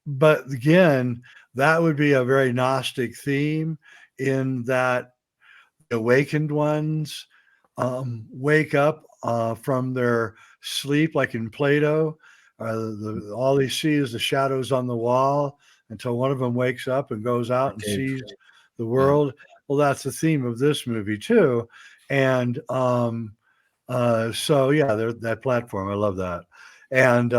but again, that would be a very Gnostic theme, in that the awakened ones wake up from their sleep, like in Plato. All they see is the shadows on the wall until one of them wakes up and goes out and Decade. sees the world. Well, that's the theme of this movie too. And so yeah, that platform, I love that. And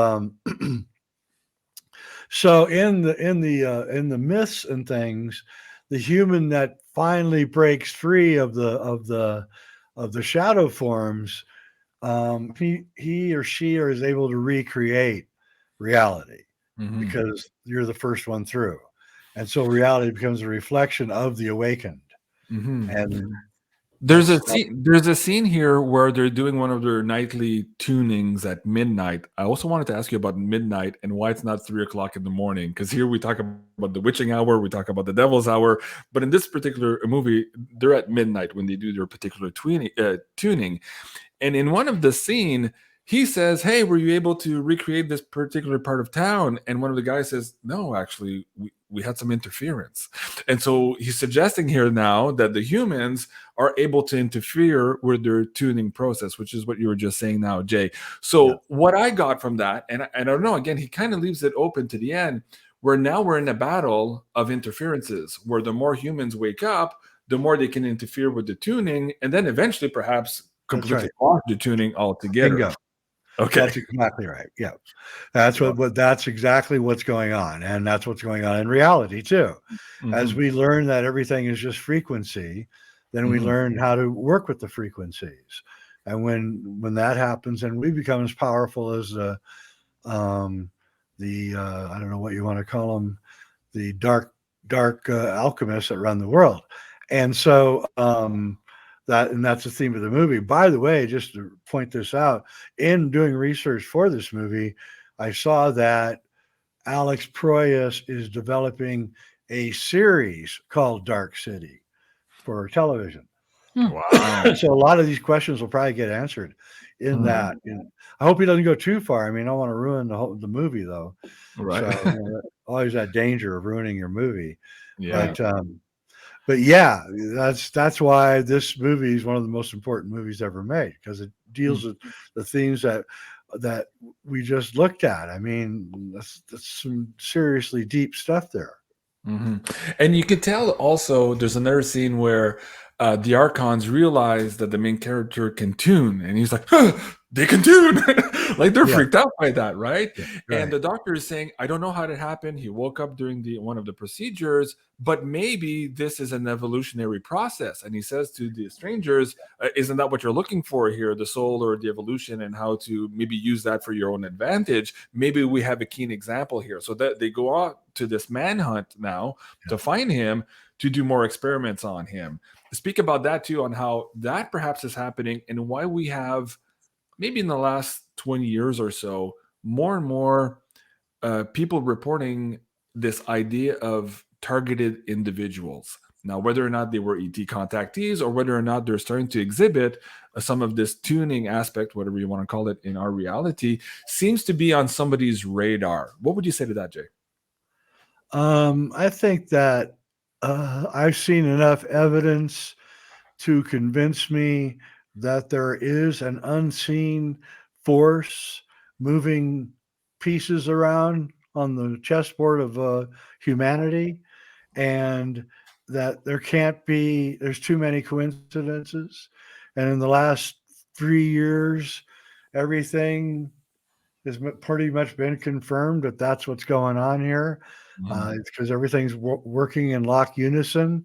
so in the myths and things, the human that finally breaks free of the shadow forms, he or she is able to recreate reality, because you're the first one through, and so reality becomes a reflection of the awakened. And there's a scene here where they're doing one of their nightly tunings at midnight. I also wanted to ask you about midnight and why it's not 3:00 in the morning, because here we talk about the witching hour, we talk about the devil's hour, but in this particular movie, they're at midnight when they do their particular tuning. And in one of the scene, he says, "Hey, were you able to recreate this particular part of town?" And one of the guys says, "No, actually, we had some interference." And so he's suggesting here now that the humans are able to interfere with their tuning process, which is what you were just saying now, Jay. So what I got from that, and I don't know, again, he kind of leaves it open to the end, where now we're in a battle of interferences, where the more humans wake up, the more they can interfere with the tuning, and then eventually perhaps completely off the tuning altogether. Bingo. Okay, that's exactly right. Yeah, that's that's exactly what's going on, and that's what's going on in reality too. As we learn that everything is just frequency, then we learn how to work with the frequencies, and when that happens, and we become as powerful as the I don't know what you want to call them, the dark alchemists that run the world, and so that's the theme of the movie. By the way, just to point this out, in doing research for this movie, I saw that Alex Proyas is developing a series called Dark City for television. wow. So a lot of these questions will probably get answered in that. I hope he doesn't go too far. I mean, I don't want to ruin the movie though. Right. So always that danger of ruining your movie. Yeah. But yeah, that's why this movie is one of the most important movies ever made, because it deals with the themes that we just looked at. I mean, that's some seriously deep stuff there. And you can tell also there's another scene where the Archons realize that the main character can tune, and he's like, huh, they can tune. Like they're freaked out by that, right? And the doctor is saying, I don't know how that happened. He woke up during one of the procedures, but maybe this is an evolutionary process. And he says to the strangers, isn't that what you're looking for here, the soul or the evolution, and how to maybe use that for your own advantage? Maybe we have a keen example here. So that they go out to this manhunt now to find him, to do more experiments on him. Speak about that too, on how that perhaps is happening, and why we have, maybe in the last 20 years or so, more and more people reporting this idea of targeted individuals. Now, whether or not they were ET contactees, or whether or not they're starting to exhibit some of this tuning aspect, whatever you want to call it, in our reality, seems to be on somebody's radar. What would you say to that, Jay? I think that I've seen enough evidence to convince me that there is an unseen force moving pieces around on the chessboard of humanity, and that there's too many coincidences. And in the last 3 years, everything has pretty much been confirmed that that's what's going on here. It's because everything's working in lock unison.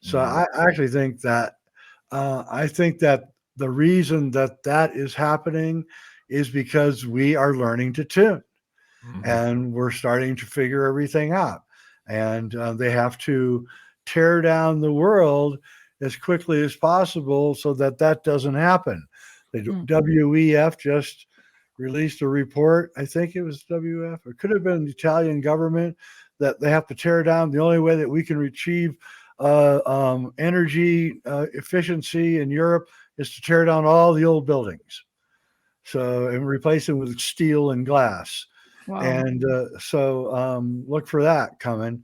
So I actually think that the reason that is happening is because we are learning to tune, and we're starting to figure everything out. And they have to tear down the world as quickly as possible so that doesn't happen. The WEF just released a report. I think it was WF, or it could have been the Italian government, that they have to tear down. The only way that we can achieve energy efficiency in Europe is to tear down all the old buildings, and replace them with steel and glass. Wow. And look for that coming.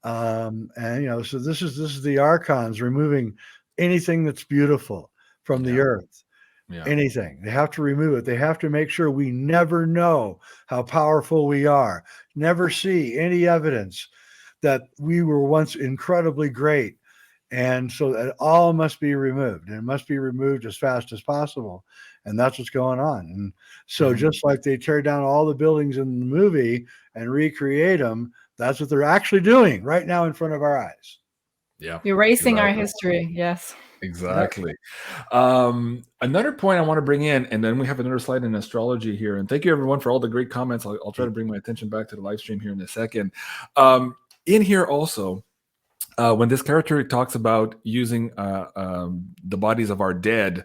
And so this is the archons removing anything that's beautiful from the earth. Yeah. Anything. They have to remove it. They have to make sure we never know how powerful we are, never see any evidence that we were once incredibly great. And so that all must be removed, and it must be removed as fast as possible. And that's what's going on. And so just like they tear down all the buildings in the movie and recreate them, that's what they're actually doing right now in front of our eyes. Yeah. Erasing our history. Yes. Exactly. Another point I want to bring in, and then we have another slide in astrology here. And thank you everyone for all the great comments. I'll try to bring my attention back to the live stream here in a second. In here also, when this character talks about using the bodies of our dead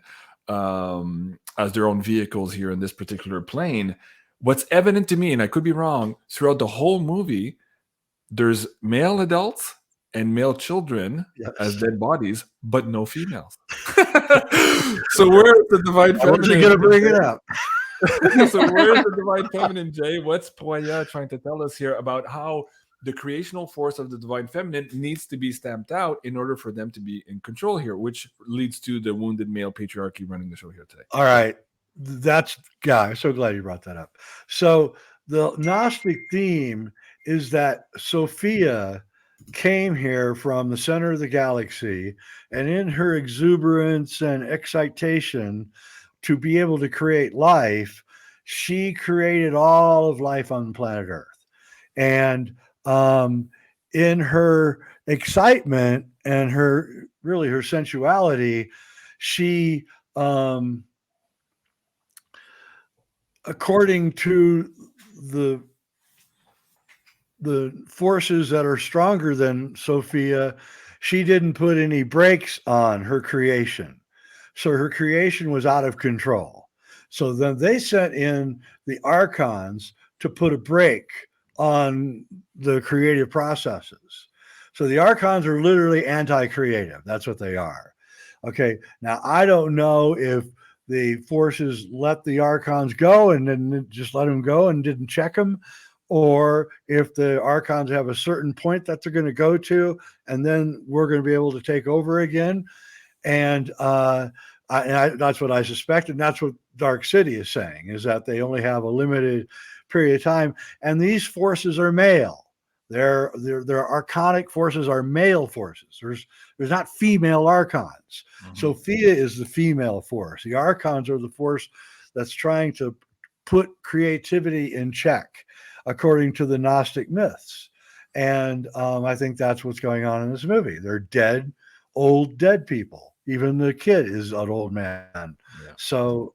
as their own vehicles here in this particular plane, what's evident to me, and I could be wrong, throughout the whole movie, there's male adults and male children as dead bodies, but no females. So where's the divine feminine? I wasn't going to bring it up. So where's the divine feminine, Jay? What's Poya trying to tell us here about how the creational force of the divine feminine needs to be stamped out in order for them to be in control here, which leads to the wounded male patriarchy running the show here today. All right. I'm so glad you brought that up. So the Gnostic theme is that Sophia came here from the center of the galaxy, and in her exuberance and excitation to be able to create life, she created all of life on planet Earth. And in her excitement and her sensuality, she, according to the forces that are stronger than Sophia, she didn't put any brakes on her creation. So her creation was out of control. So then they sent in the archons to put a brake on the creative processes. So the archons are literally anti-creative. That's what they are. Okay. Now, I don't know if the forces let the archons go and then just let them go and didn't check them, or if the archons have a certain point that they're going to go to, and then we're going to be able to take over again. And that's what I suspect. And that's what Dark City is saying, is that they only have a limited period of time. And these forces are male. Their archonic forces are male forces. There's not female archons. Sophia is the female force. The archons are the force that's trying to put creativity in check, according to the Gnostic myths. And I think that's what's going on in this movie. They're old dead people. Even the kid is an old man. Yeah. So,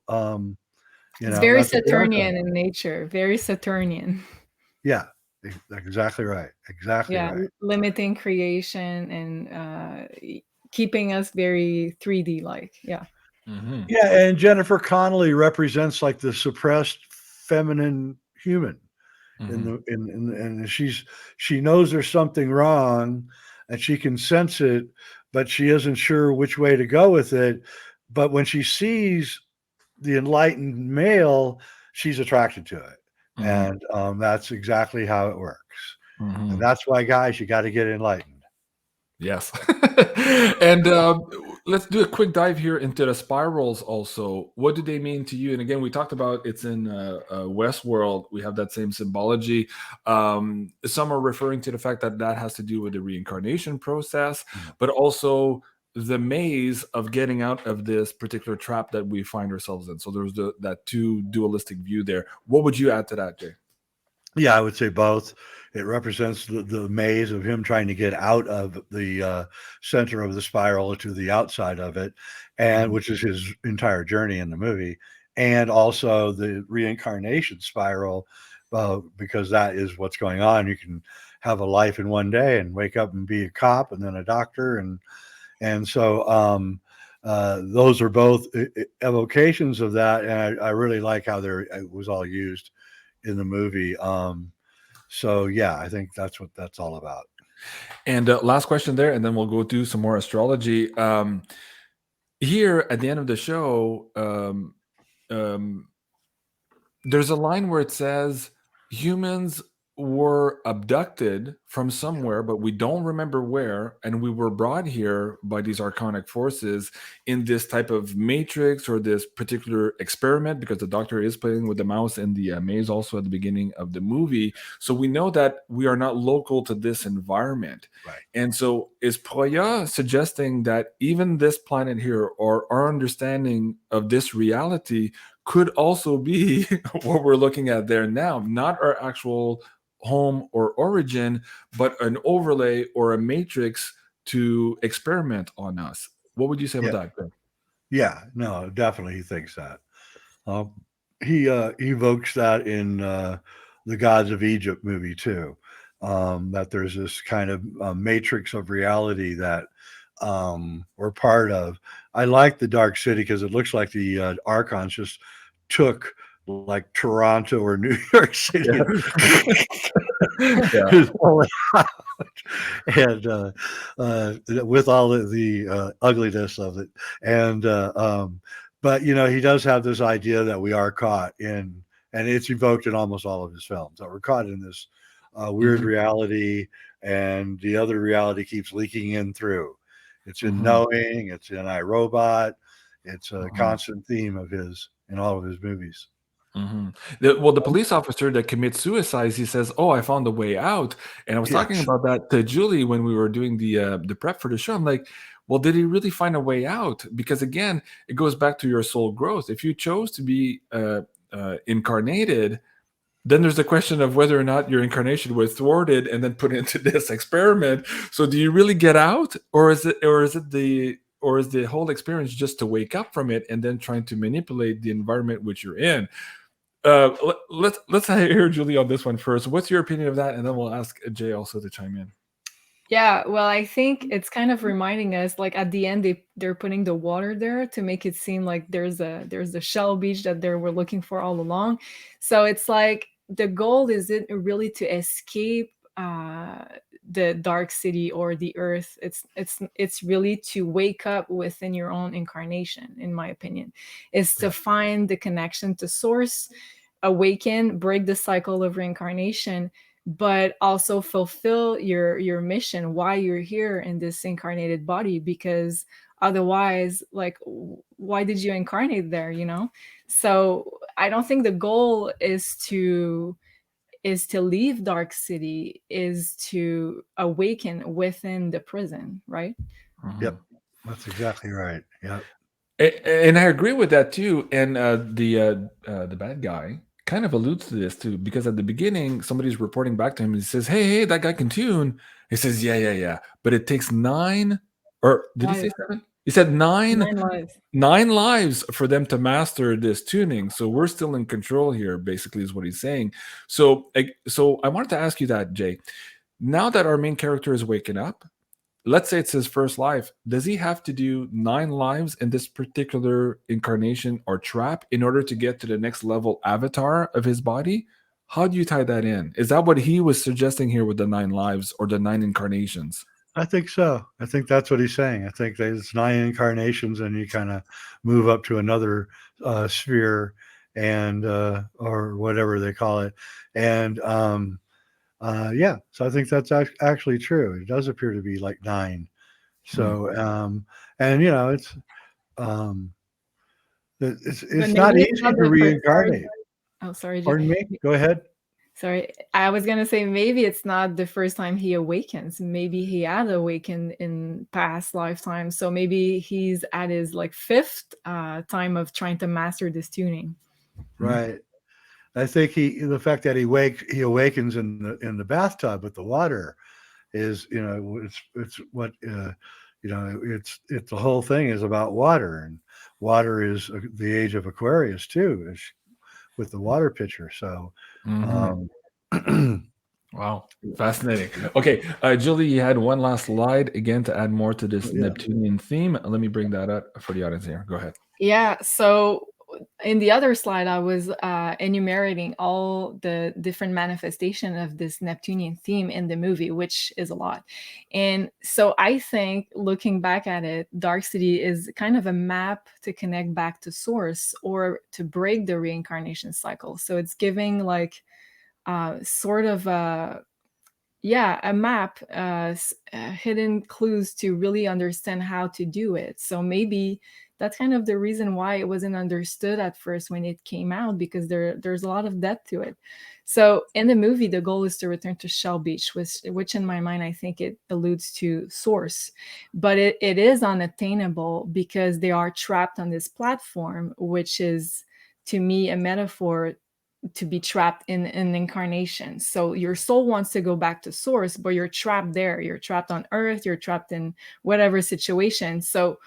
it's very Saturnian in nature, very Saturnian. Yeah, exactly right. Exactly right. Limiting creation and keeping us very 3D-like. Yeah. Mm-hmm. Yeah, and Jennifer Connelly represents like the suppressed feminine human. And she knows there's something wrong, and she can sense it, but she isn't sure which way to go with it. But when she sees the enlightened male, she's attracted to it. And that's exactly how it works. And that's why, guys, you got to get enlightened. Yes. And let's do a quick dive here into the spirals also. What do they mean to you? And again, we talked about it's in Westworld. We have that same symbology. Some are referring to the fact that has to do with the reincarnation process, but also the maze of getting out of this particular trap that we find ourselves in. So there's that two dualistic view there. What would you add to that, Jay? Yeah, I would say both. It represents the maze of him trying to get out of the center of the spiral to the outside of it, and which is his entire journey in the movie, and also the reincarnation spiral, because that is what's going on. You can have a life in one day and wake up and be a cop and then a doctor, and so those are both evocations of that, and I really like how it was all used in the movie. So yeah, I think that's what that's all about. And last question there, and then we'll go do some more astrology. Here at the end of the show, there's a line where it says humans were abducted from somewhere, but we don't remember where, and we were brought here by these archonic forces in this type of matrix or this particular experiment, because the doctor is playing with the mouse in the maze also at the beginning of the movie. So we know that we are not local to this environment. Right. And so is Proya suggesting that even this planet here, or our understanding of this reality, could also be what we're looking at there now, not our actual home or origin, but an overlay or a matrix to experiment on us? What would you say about that, Greg? Yeah, no, definitely he thinks that. He evokes that in the Gods of Egypt movie too, that there's this kind of matrix of reality that we're part of. I like the Dark City because it looks like the Archons just took like Toronto or New York City Yeah. and with all of the ugliness of it. And but you know, he does have this idea that we are caught in, and it's evoked in almost all of his films, that we're caught in this weird reality, and the other reality keeps leaking in through. It's in Knowing, it's in iRobot. It's a constant theme of his in all of his movies. Well, the police officer that commits suicide, he says, "Oh, I found a way out." And I was talking about that to Julie when we were doing the prep for the show. I'm like, well, did he really find a way out? Because again, it goes back to your soul growth. If you chose to be incarnated, then there's the question of whether or not your incarnation was thwarted and then put into this experiment. So, do you really get out, or is the whole experience just to wake up from it and then trying to manipulate the environment which you're in? Let's hear Julie on this one first. What's your opinion of that, and then we'll ask Jay also to chime in. Yeah, well, I think it's kind of reminding us, like at the end, they're putting the water there to make it seem like there's the shell beach that they were looking for all along. So it's like the goal isn't really to escape the dark city or the earth. It's really to wake up within your own incarnation, in my opinion. Is to find the connection to source, awaken, break the cycle of reincarnation, but also fulfill your mission, why you're here in this incarnated body, because otherwise, like, why did you incarnate there, you know? So I don't think the goal is to leave dark city, is to awaken within the prison, right? Yep, that's exactly right. Yep. And I agree with that too. And the bad guy kind of alludes to this too, because at the beginning somebody's reporting back to him and he says, hey, that guy can tune. He says, yeah, but it takes 9, or did he say 7? He said 9 lives for them to master this tuning. So we're still in control here, basically, is what he's saying. So I wanted to ask you that, Jay. Now that our main character is waking up, let's say it's his first life, does he have to do 9 lives in this particular incarnation or trap in order to get to the next level avatar of his body? How do you tie that in? Is that what he was suggesting here with the 9 lives or the 9 incarnations? I think so. I think that's what he's saying. I think there's 9 incarnations, and you kind of move up to another sphere, and or whatever they call it. And yeah, so I think that's actually true. It does appear to be like 9. So and you know, it's not easy to reincarnate. Oh, sorry. Pardon me. Go ahead. Sorry, I was gonna say maybe it's not the first time he awakens. Maybe he had awakened in past lifetimes. So maybe he's at his like 5th time of trying to master this tuning. Right. I think the fact that he awakens in the bathtub with the water is, you know, it's what you know, it's the whole thing is about water, and water is the age of Aquarius too, with the water pitcher. So wow, fascinating. Okay, Julie, you had one last slide again to add more to this Neptunian theme. Let me bring that up for the audience here. Go ahead. Yeah, so in the other slide, I was enumerating all the different manifestation of this Neptunian theme in the movie, which is a lot. And so I think looking back at it, Dark City is kind of a map to connect back to source or to break the reincarnation cycle. So it's giving like sort of a map, hidden clues to really understand how to do it. So maybe that's kind of the reason why it wasn't understood at first when it came out, because there's a lot of depth to it. So in the movie, the goal is to return to Shell Beach, which in my mind, I think it alludes to source, but it is unattainable because they are trapped on this platform, which is to me a metaphor to be trapped in an incarnation. So your soul wants to go back to source, but you're trapped there. You're trapped on earth, you're trapped in whatever situation. So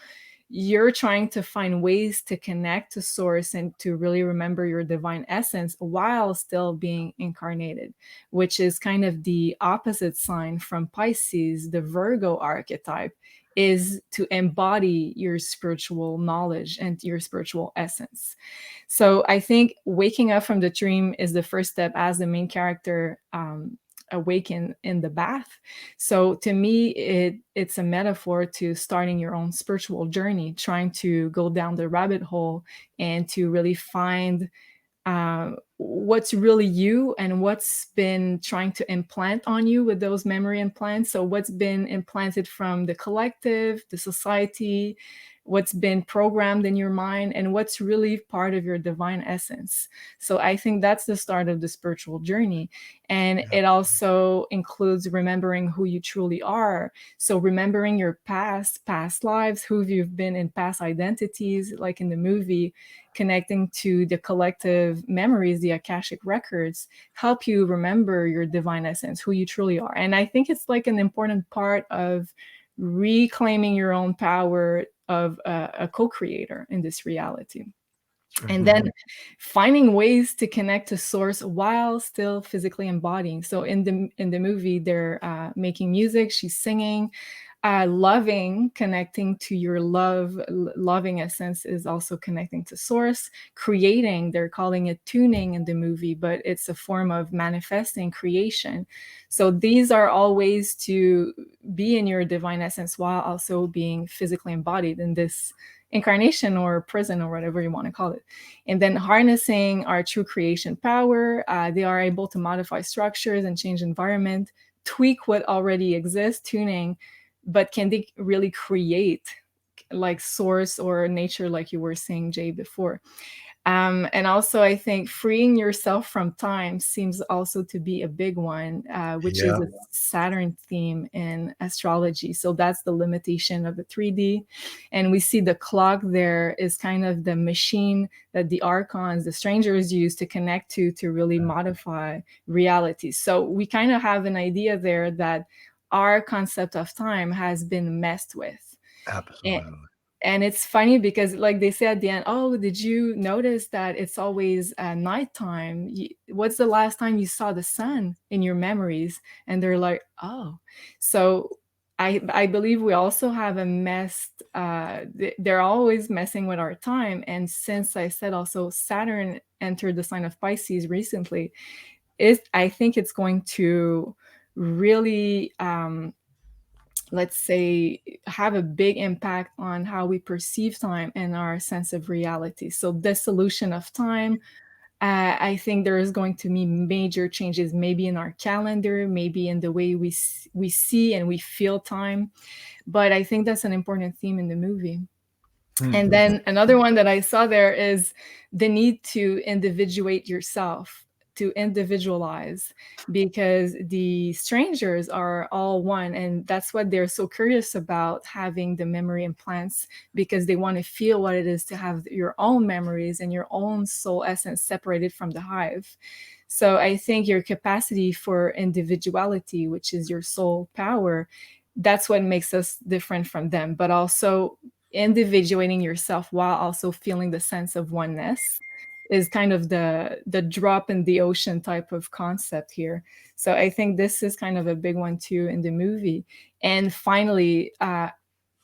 you're trying to find ways to connect to source and to really remember your divine essence while still being incarnated, which is kind of the opposite sign from Pisces. The Virgo archetype is to embody your spiritual knowledge and your spiritual essence. So I think waking up from the dream is the first step as the main character awaken in the bath. So to me, it's a metaphor to starting your own spiritual journey, trying to go down the rabbit hole and to really find what's really you and what's been trying to implant on you with those memory implants. So what's been implanted from the collective, the society, what's been programmed in your mind, and what's really part of your divine essence. So I think that's the start of the spiritual journey. And it also includes remembering who you truly are. So remembering your past lives, who you've been in past identities, like in the movie, connecting to the collective memories, the Akashic records, help you remember your divine essence, who you truly are. And I think it's like an important part of reclaiming your own power of a co-creator in this reality. And then finding ways to connect to source while still physically embodying. So in the movie, they're making music, she's singing, loving, connecting to your loving essence is also connecting to source. Creating, they're calling it tuning in the movie, but it's a form of manifesting creation. So these are all ways to be in your divine essence while also being physically embodied in this incarnation or prison or whatever you want to call it. And then harnessing our true creation power, they are able to modify structures and change environment, tweak what already exists, tuning, but can they really create like source or nature, like you were saying, Jay, before? And also, I think freeing yourself from time seems also to be a big one, which is a Saturn theme in astrology. So that's the limitation of the 3D. And we see the clock there is kind of the machine that the archons, the strangers use to connect to really modify reality. So we kind of have an idea there that our concept of time has been messed with. Absolutely. And it's funny because like they say at the end, oh, did you notice that it's always nighttime? What's the last time you saw the sun in your memories? And they're like, oh. So I believe we also have a messed, they're always messing with our time. And since I said also Saturn entered the sign of Pisces recently, I think it's going to really let's say have a big impact on how we perceive time and our sense of reality. So dissolution of time, I think there is going to be major changes, maybe in our calendar, maybe in the way we see and we feel time. But I think that's an important theme in the movie. And then another one that I saw there is the need to individuate yourself, to individualize, because the strangers are all one. And that's what they're so curious about, having the memory implants, because they want to feel what it is to have your own memories and your own soul essence separated from the hive. So I think your capacity for individuality, which is your soul power, that's what makes us different from them. But also individuating yourself while also feeling the sense of oneness is kind of the drop in the ocean type of concept here. So I think this is kind of a big one too in the movie. And finally,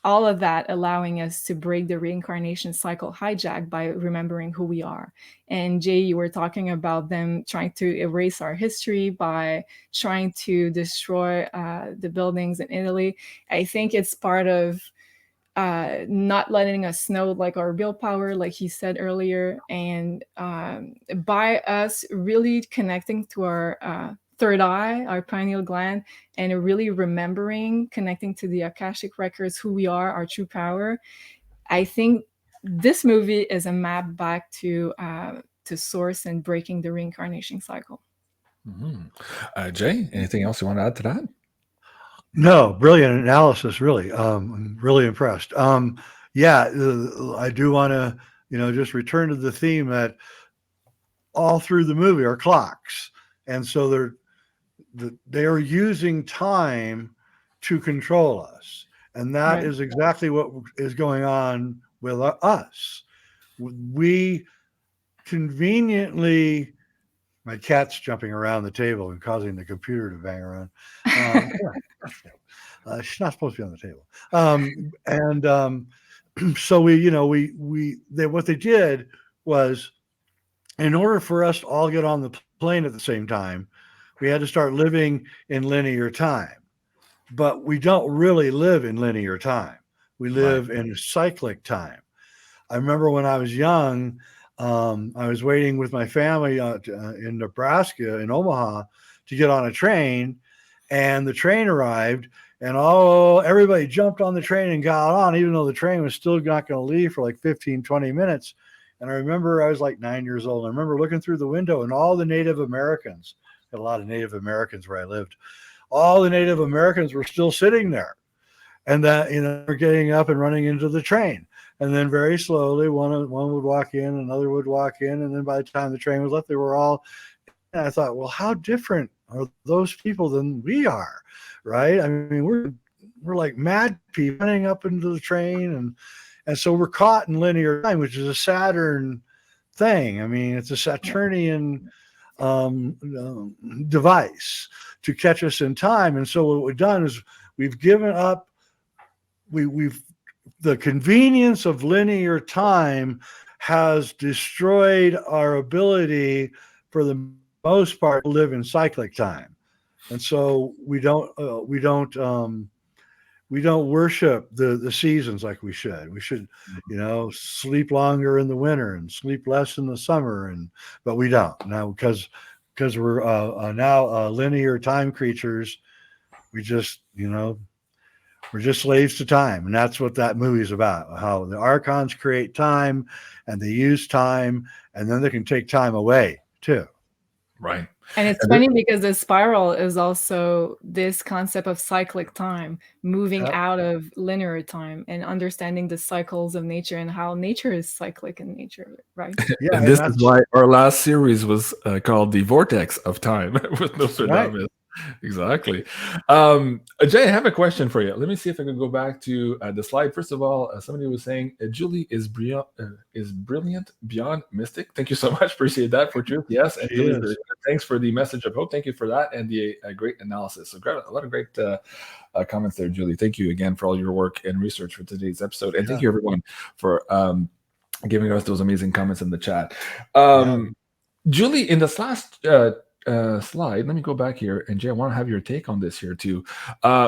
all of that allowing us to break the reincarnation cycle hijack by remembering who we are. And Jay, you were talking about them trying to erase our history by trying to destroy the buildings in Italy. I think it's part of not letting us know like our willpower, like he said earlier, and by us really connecting to our third eye, our pineal gland, and really remembering, connecting to the Akashic records, who we are, our true power. I think this movie is a map back to source and breaking the reincarnation cycle. Jay, anything else you want to add to that? No, brilliant analysis. Really, I'm really impressed. Yeah, I do want to, just return to the theme that all through the movie are clocks, and so they are using time to control us, and that Right. is exactly what is going on with us. We conveniently, my cat's jumping around the table and causing the computer to bang around. She's not supposed to be on the table. So what they did was, in order for us to all get on the plane at the same time, we had to start living in linear time. But we don't really live in linear time. We live in cyclic time. I remember when I was young, I was waiting with my family in Nebraska, in Omaha, to get on a train, and the train arrived, and everybody jumped on the train and got on, even though the train was still not going to leave for like 15, 20 minutes. And I remember I was like 9 years old. I remember looking through the window, and all the Native Americans, had a lot of Native Americans where I lived, all the Native Americans were still sitting there. And that, were getting up and running into the train. And then very slowly, one would walk in, another would walk in. And then by the time the train was left, they were all, and I thought, well, how different are those people than we are, right? I mean, we're like mad people running up into the train. And so we're caught in linear time, which is a Saturn thing. I mean, it's a Saturnian device to catch us in time. And so what we've done is we've given up, the convenience of linear time has destroyed our ability, for the most part, to live in cyclic time. And so we don't worship the seasons like we should. We should, sleep longer in the winter and sleep less in the summer, but we don't now because we're now linear time creatures. We just, we're just slaves to time. And that's what that movie is about, how the archons create time and they use time, and then they can take time away too. Right. And it's funny because the spiral is also this concept of cyclic time, moving out of linear time and understanding the cycles of nature and how nature is cyclic in nature, right? Yeah, and this is why our last series was called The Vortex of Time with Nostradamus. Right. Exactly. Jay, I have a question for you. Let me see if I can go back to the slide. First of all, somebody was saying Julie is brilliant beyond mystic. Thank you so much. Appreciate that, for truth. Yes, and Julie, thanks for the message of hope. Thank you for that and the great analysis. So a lot of great comments there, Julie. Thank you again for all your work and research for today's episode, and thank you everyone for giving us those amazing comments in the chat. Julie, in this last slide, let me go back here, and Jay, I want to have your take on this here too.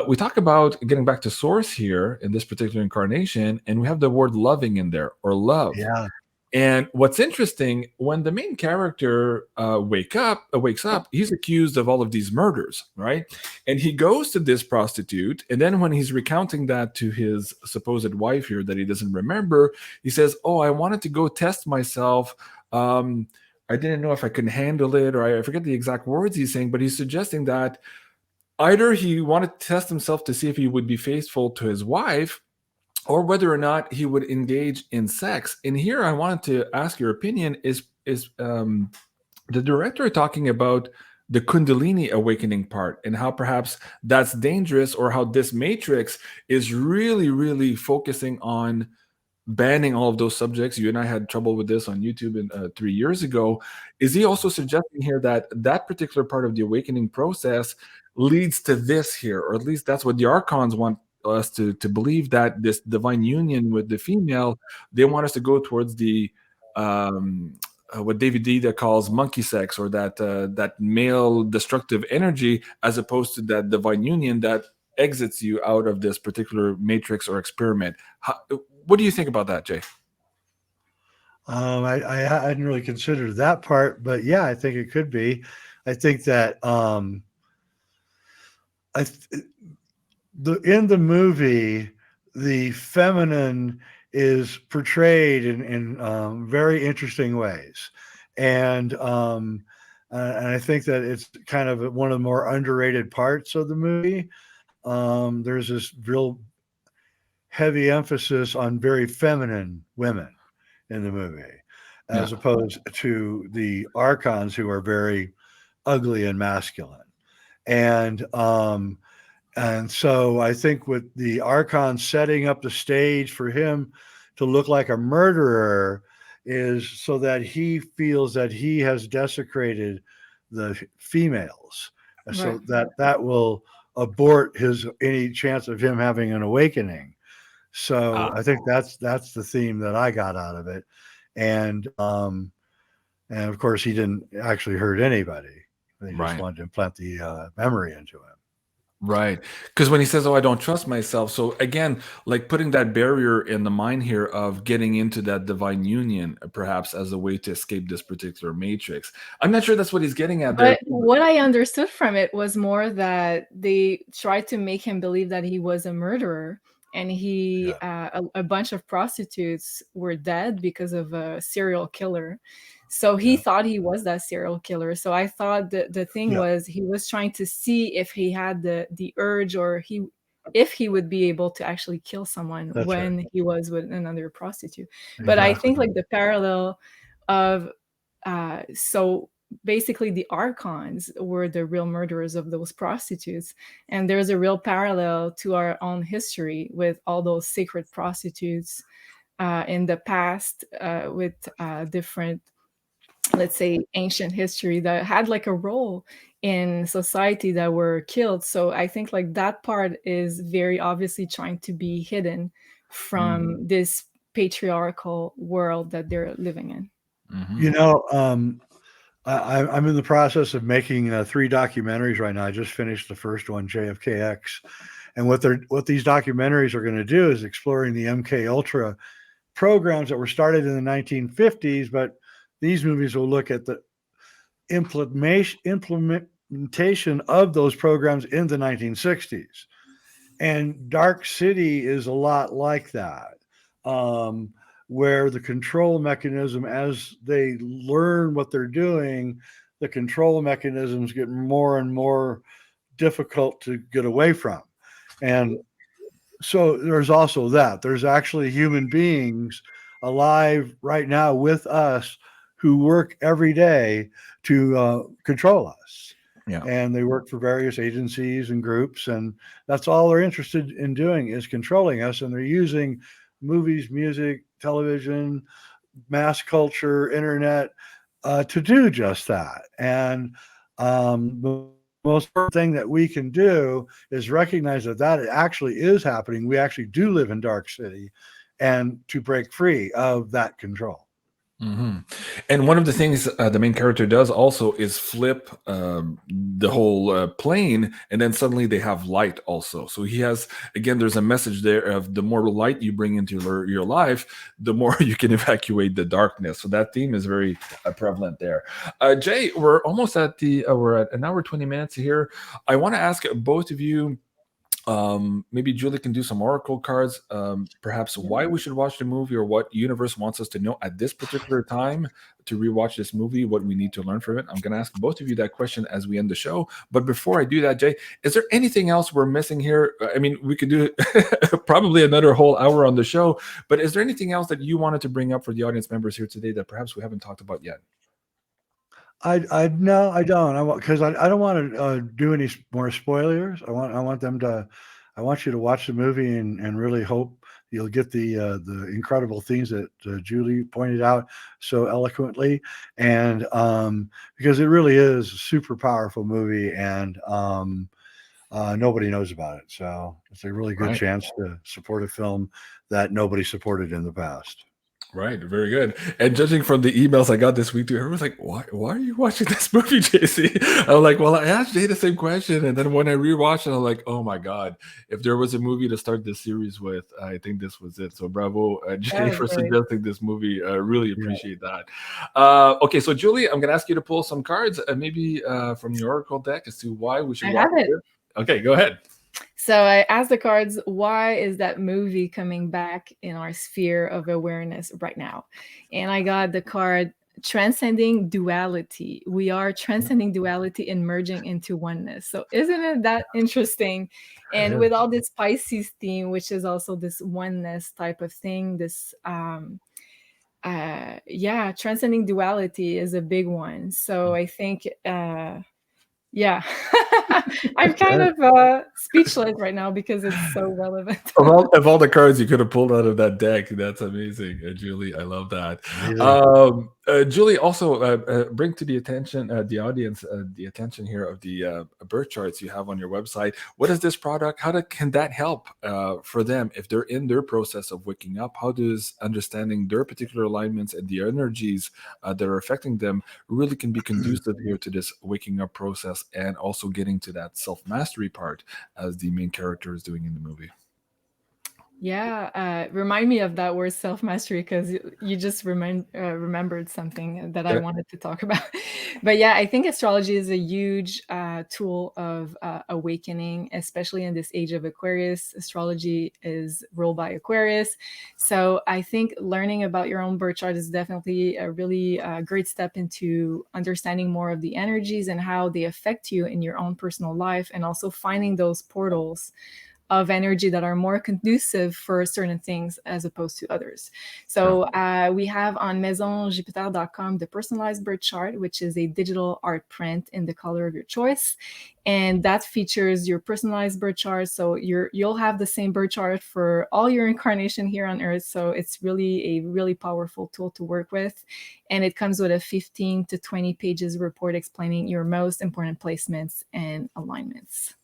We talk about getting back to source here in this particular incarnation, and we have the word loving in there, or love. Yeah. And what's interesting, when the main character wakes up, he's accused of all of these murders, right? And he goes to this prostitute, and then when he's recounting that to his supposed wife here that he doesn't remember, he says, "Oh, I wanted to go test myself. I didn't know if I could handle it," or I forget the exact words he's saying, but he's suggesting that either he wanted to test himself to see if he would be faithful to his wife, or whether or not he would engage in sex. And here I wanted to ask your opinion, is the director talking about the Kundalini awakening part and how perhaps that's dangerous, or how this matrix is really, really focusing on banning all of those subjects? You and I had trouble with this on YouTube 3 years ago. Is he also suggesting here that that particular part of the awakening process leads to this here, or at least that's what the archons want us to believe that this divine union with the female, they want us to go towards the what David Dida calls monkey sex, or that male destructive energy, as opposed to that divine union that exits you out of this particular matrix or experiment. What do you think about that, Jay? I hadn't really considered that part, but yeah, I think it could be. I think that in the movie, the feminine is portrayed in very interesting ways, and I think that it's kind of one of the more underrated parts of the movie. There's this real heavy emphasis on very feminine women in the movie, as opposed to the archons, who are very ugly and masculine. And so I think with the archon setting up the stage for him to look like a murderer is so that he feels that he has desecrated the females, right, so that will abort any chance of him having an awakening. So I think that's the theme that I got out of it. And of course he didn't actually hurt anybody. They just wanted to implant the memory into him. Right. Because when he says, "Oh, I don't trust myself." So again, like putting that barrier in the mind here of getting into that divine union, perhaps as a way to escape this particular matrix. I'm not sure that's what he's getting at there. But what I understood from it was more that they tried to make him believe that he was a murderer, and a bunch of prostitutes were dead because of a serial killer. So he thought he was that serial killer. So I thought that the thing was he was trying to see if he had the urge, or if he would be able to actually kill someone when he was with another prostitute. Exactly. But I think like the parallel of so basically the archons were the real murderers of those prostitutes, and there's a real parallel to our own history with all those sacred prostitutes in the past, with different, let's say, ancient history that had like a role in society that were killed. So I think like that part is very obviously trying to be hidden from this patriarchal world that they're living in. You know, I'm in the process of making 3 documentaries right now. I just finished the first one, JFKX, and what these documentaries are going to do is exploring the MK Ultra programs that were started in the 1950s, but these movies will look at the implementation of those programs in the 1960s. And Dark City is a lot like that, where the control mechanism, as they learn what they're doing, the control mechanisms get more and more difficult to get away from. And so there's also that. There's actually human beings alive right now with us who work every day to control us. Yeah. And they work for various agencies and groups, and that's all they're interested in doing is controlling us. And they're using movies, music, television, mass culture, internet to do just that. And the most important thing that we can do is recognize that actually is happening. We actually do live in Dark City, and to break free of that control. Mm-hmm. And one of the things the main character does also is flip the whole plane, and then suddenly they have light also. So he has, again, there's a message there of the more light you bring into your life, the more you can evacuate the darkness. So that theme is very prevalent there. Jay, we're almost at we're at an hour, 20 minutes here. I want to ask both of you, maybe Julie can do some oracle cards, perhaps why we should watch the movie, or what universe wants us to know at this particular time to rewatch this movie, what we need to learn from it. I'm going to ask both of you that question as we end the show. But before I do that, Jay, is there anything else we're missing here? I mean, we could do probably another whole hour on the show, but is there anything else that you wanted to bring up for the audience members here today that perhaps we haven't talked about yet? No, I don't. Because I don't want to do any more spoilers. I want you to watch the movie and really hope you'll get the incredible things that Julie pointed out so eloquently, and because it really is a super powerful movie, and nobody knows about it. So it's a really good Right. chance to support a film that nobody supported in the past. Right, very good. And judging from the emails I got this week too, everyone's like, why are you watching this movie, JC? I'm like, well, I asked Jay the same question. And then when I rewatched it, I'm like, oh my God, if there was a movie to start this series with, I think this was it. So bravo, Jay, That was for great. suggesting this movie. I really Yeah. appreciate that. Okay, so Julie, I'm going to ask you to pull some cards, maybe from your Oracle deck as to why we should I watch have it. it. Okay, go ahead. So I asked the cards, why is that movie coming back in our sphere of awareness right now? And I got the card transcending duality. We are transcending duality and merging into oneness. So isn't it that interesting? And with all this Pisces theme, which is also this oneness type of thing, this transcending duality is a big one. So I think yeah. I'm kind of speechless right now because it's so relevant. Of all the cards you could have pulled out of that deck, that's amazing, Julie. I love that. Julie, also bring to the attention, the audience, the attention here of the birth charts you have on your website. What is this product? Can that help for them if they're in their process of waking up? How does understanding their particular alignments and the energies that are affecting them really can be conducive here to this waking up process and also getting to that self-mastery part as the main character is doing in the movie? Yeah, remind me of that word self-mastery because you just remembered something that I wanted to talk about. But yeah, I think astrology is a huge tool of awakening, especially in this age of Aquarius. Astrology is ruled by Aquarius. So I think learning about your own birth chart is definitely a really great step into understanding more of the energies and how they affect you in your own personal life, and also finding those portals of energy that are more conducive for certain things as opposed to others. So we have on maisonjupiter.com the personalized birth chart, which is a digital art print in the color of your choice. And that features your personalized birth chart. So you'll have the same birth chart for all your incarnation here on Earth. So it's really a really powerful tool to work with. And it comes with a 15 to 20 pages report explaining your most important placements and alignments.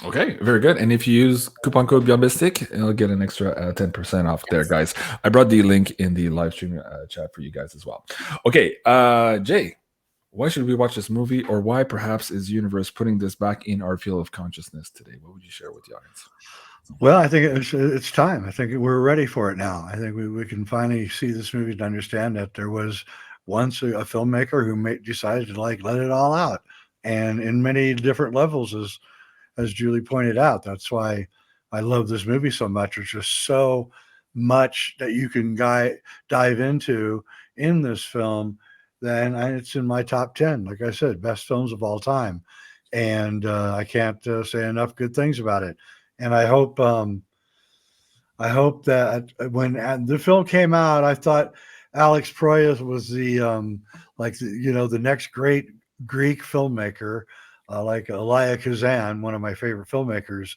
Okay, very good. And if you use coupon code Biobistic, you'll get an extra 10% off there, guys. I brought the link in the live stream chat for you guys as well. Okay, Jay, why should we watch this movie, or why perhaps is the universe putting this back in our field of consciousness today? What would you share with the audience? Well, I think it's time. I think we're ready for it now. I think we can finally see this movie to understand that there was once a filmmaker who decided to let it all out, and in many different levels, as Julie pointed out. That's why I love this movie so much. There's just so much that you can dive into in this film. Then it's in my top 10, like I said, best films of all time. And I can't say enough good things about it. And I hope that when the film came out, I thought Alex Proyas was the next great Greek filmmaker. Like Elia Kazan, one of my favorite filmmakers,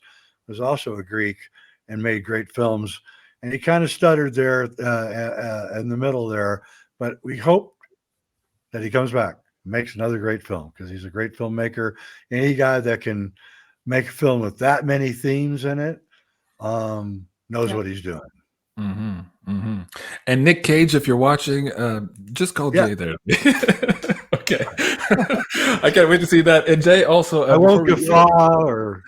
was also a Greek and made great films. And he kind of stuttered there in the middle there. But we hope that he comes back, makes another great film, because he's a great filmmaker. Any guy that can make a film with that many themes in it knows what he's doing. Mm-hmm, mm-hmm. And Nick Cage, if you're watching, just call Jay there. Okay. I can't wait to see that. And Jay also, I won't guffaw or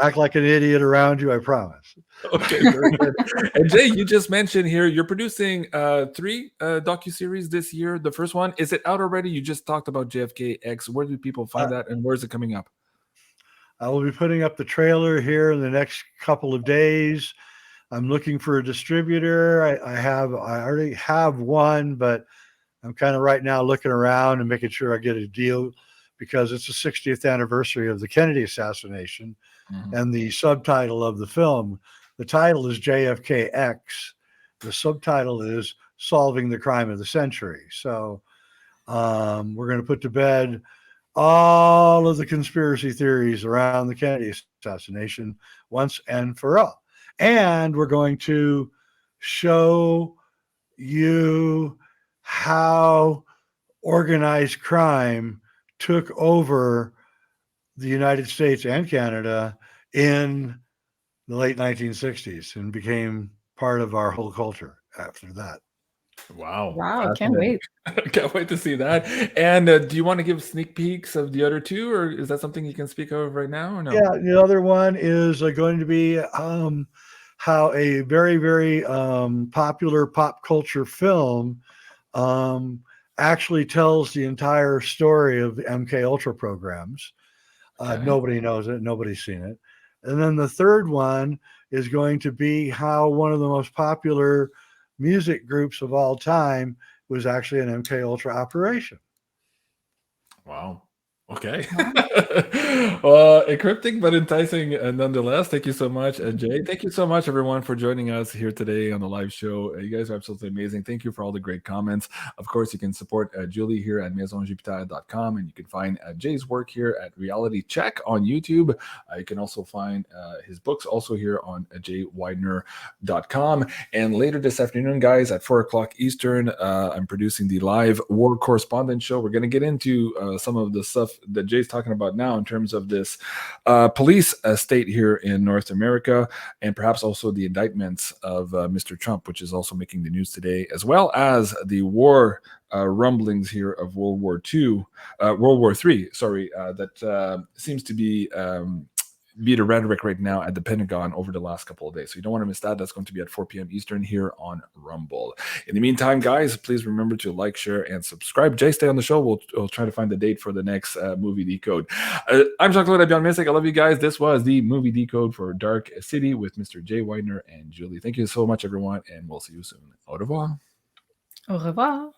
act like an idiot around you, I promise. Okay, very good. And Jay, you just mentioned here you're producing 3 docuseries this year. The first one, is it out already? You just talked about JFK X. Where do people find that, and where is it coming up? I will be putting up the trailer here in the next couple of days. I'm looking for a distributor. I already have one, but I'm kind of right now looking around and making sure I get a deal, because it's the 60th anniversary of the Kennedy assassination. Mm-hmm. And the subtitle of the film, the title is JFKX. The subtitle is Solving the Crime of the Century. So we're going to put to bed all of the conspiracy theories around the Kennedy assassination once and for all. And we're going to show you how organized crime took over the United States and Canada in the late 1960s and became part of our whole culture after that. Wow. Wow, can't Fascinating. wait. Can't wait to see that. And do you want to give sneak peeks of the other two, or is that something you can speak of right now, or no? Yeah, the other one is going to be how a very, very popular pop culture film actually tells the entire story of the MK Ultra programs. Okay. Nobody knows it. Nobody's seen it. And then the third one is going to be how one of the most popular music groups of all time was actually an MK Ultra operation. Wow. Okay. Wow. Cryptic but enticing nonetheless. Thank you so much, Jay. Thank you so much, everyone, for joining us here today on the live show. You guys are absolutely amazing. Thank you for all the great comments. Of course, you can support Julie here at maisonjupiter.com, and you can find Jay's work here at Reality Check on YouTube. You can also find his books also here on jweidner.com. And later this afternoon, guys, at 4 o'clock Eastern, I'm producing the live War Correspondence Show. We're going to get into some of the stuff that Jay's talking about now in terms of this police state here in North America, and perhaps also the indictments of Mr. Trump, which is also making the news today, as well as the war rumblings here of World War III, that seems to be the rhetoric right now at the Pentagon over the last couple of days. So you don't want to miss that. That's going to be at 4 p.m. Eastern here on Rumble. In the meantime, guys, please remember to like, share, and subscribe. Jay, stay on the show. We'll try to find the date for the next movie Decode. I'm Jean Claude Beyond Mystic. I love you guys. This was the movie Decode for Dark City with Mr. Jay Weidner and Julie. Thank you so much, everyone, and we'll see you soon. Au revoir. Au revoir.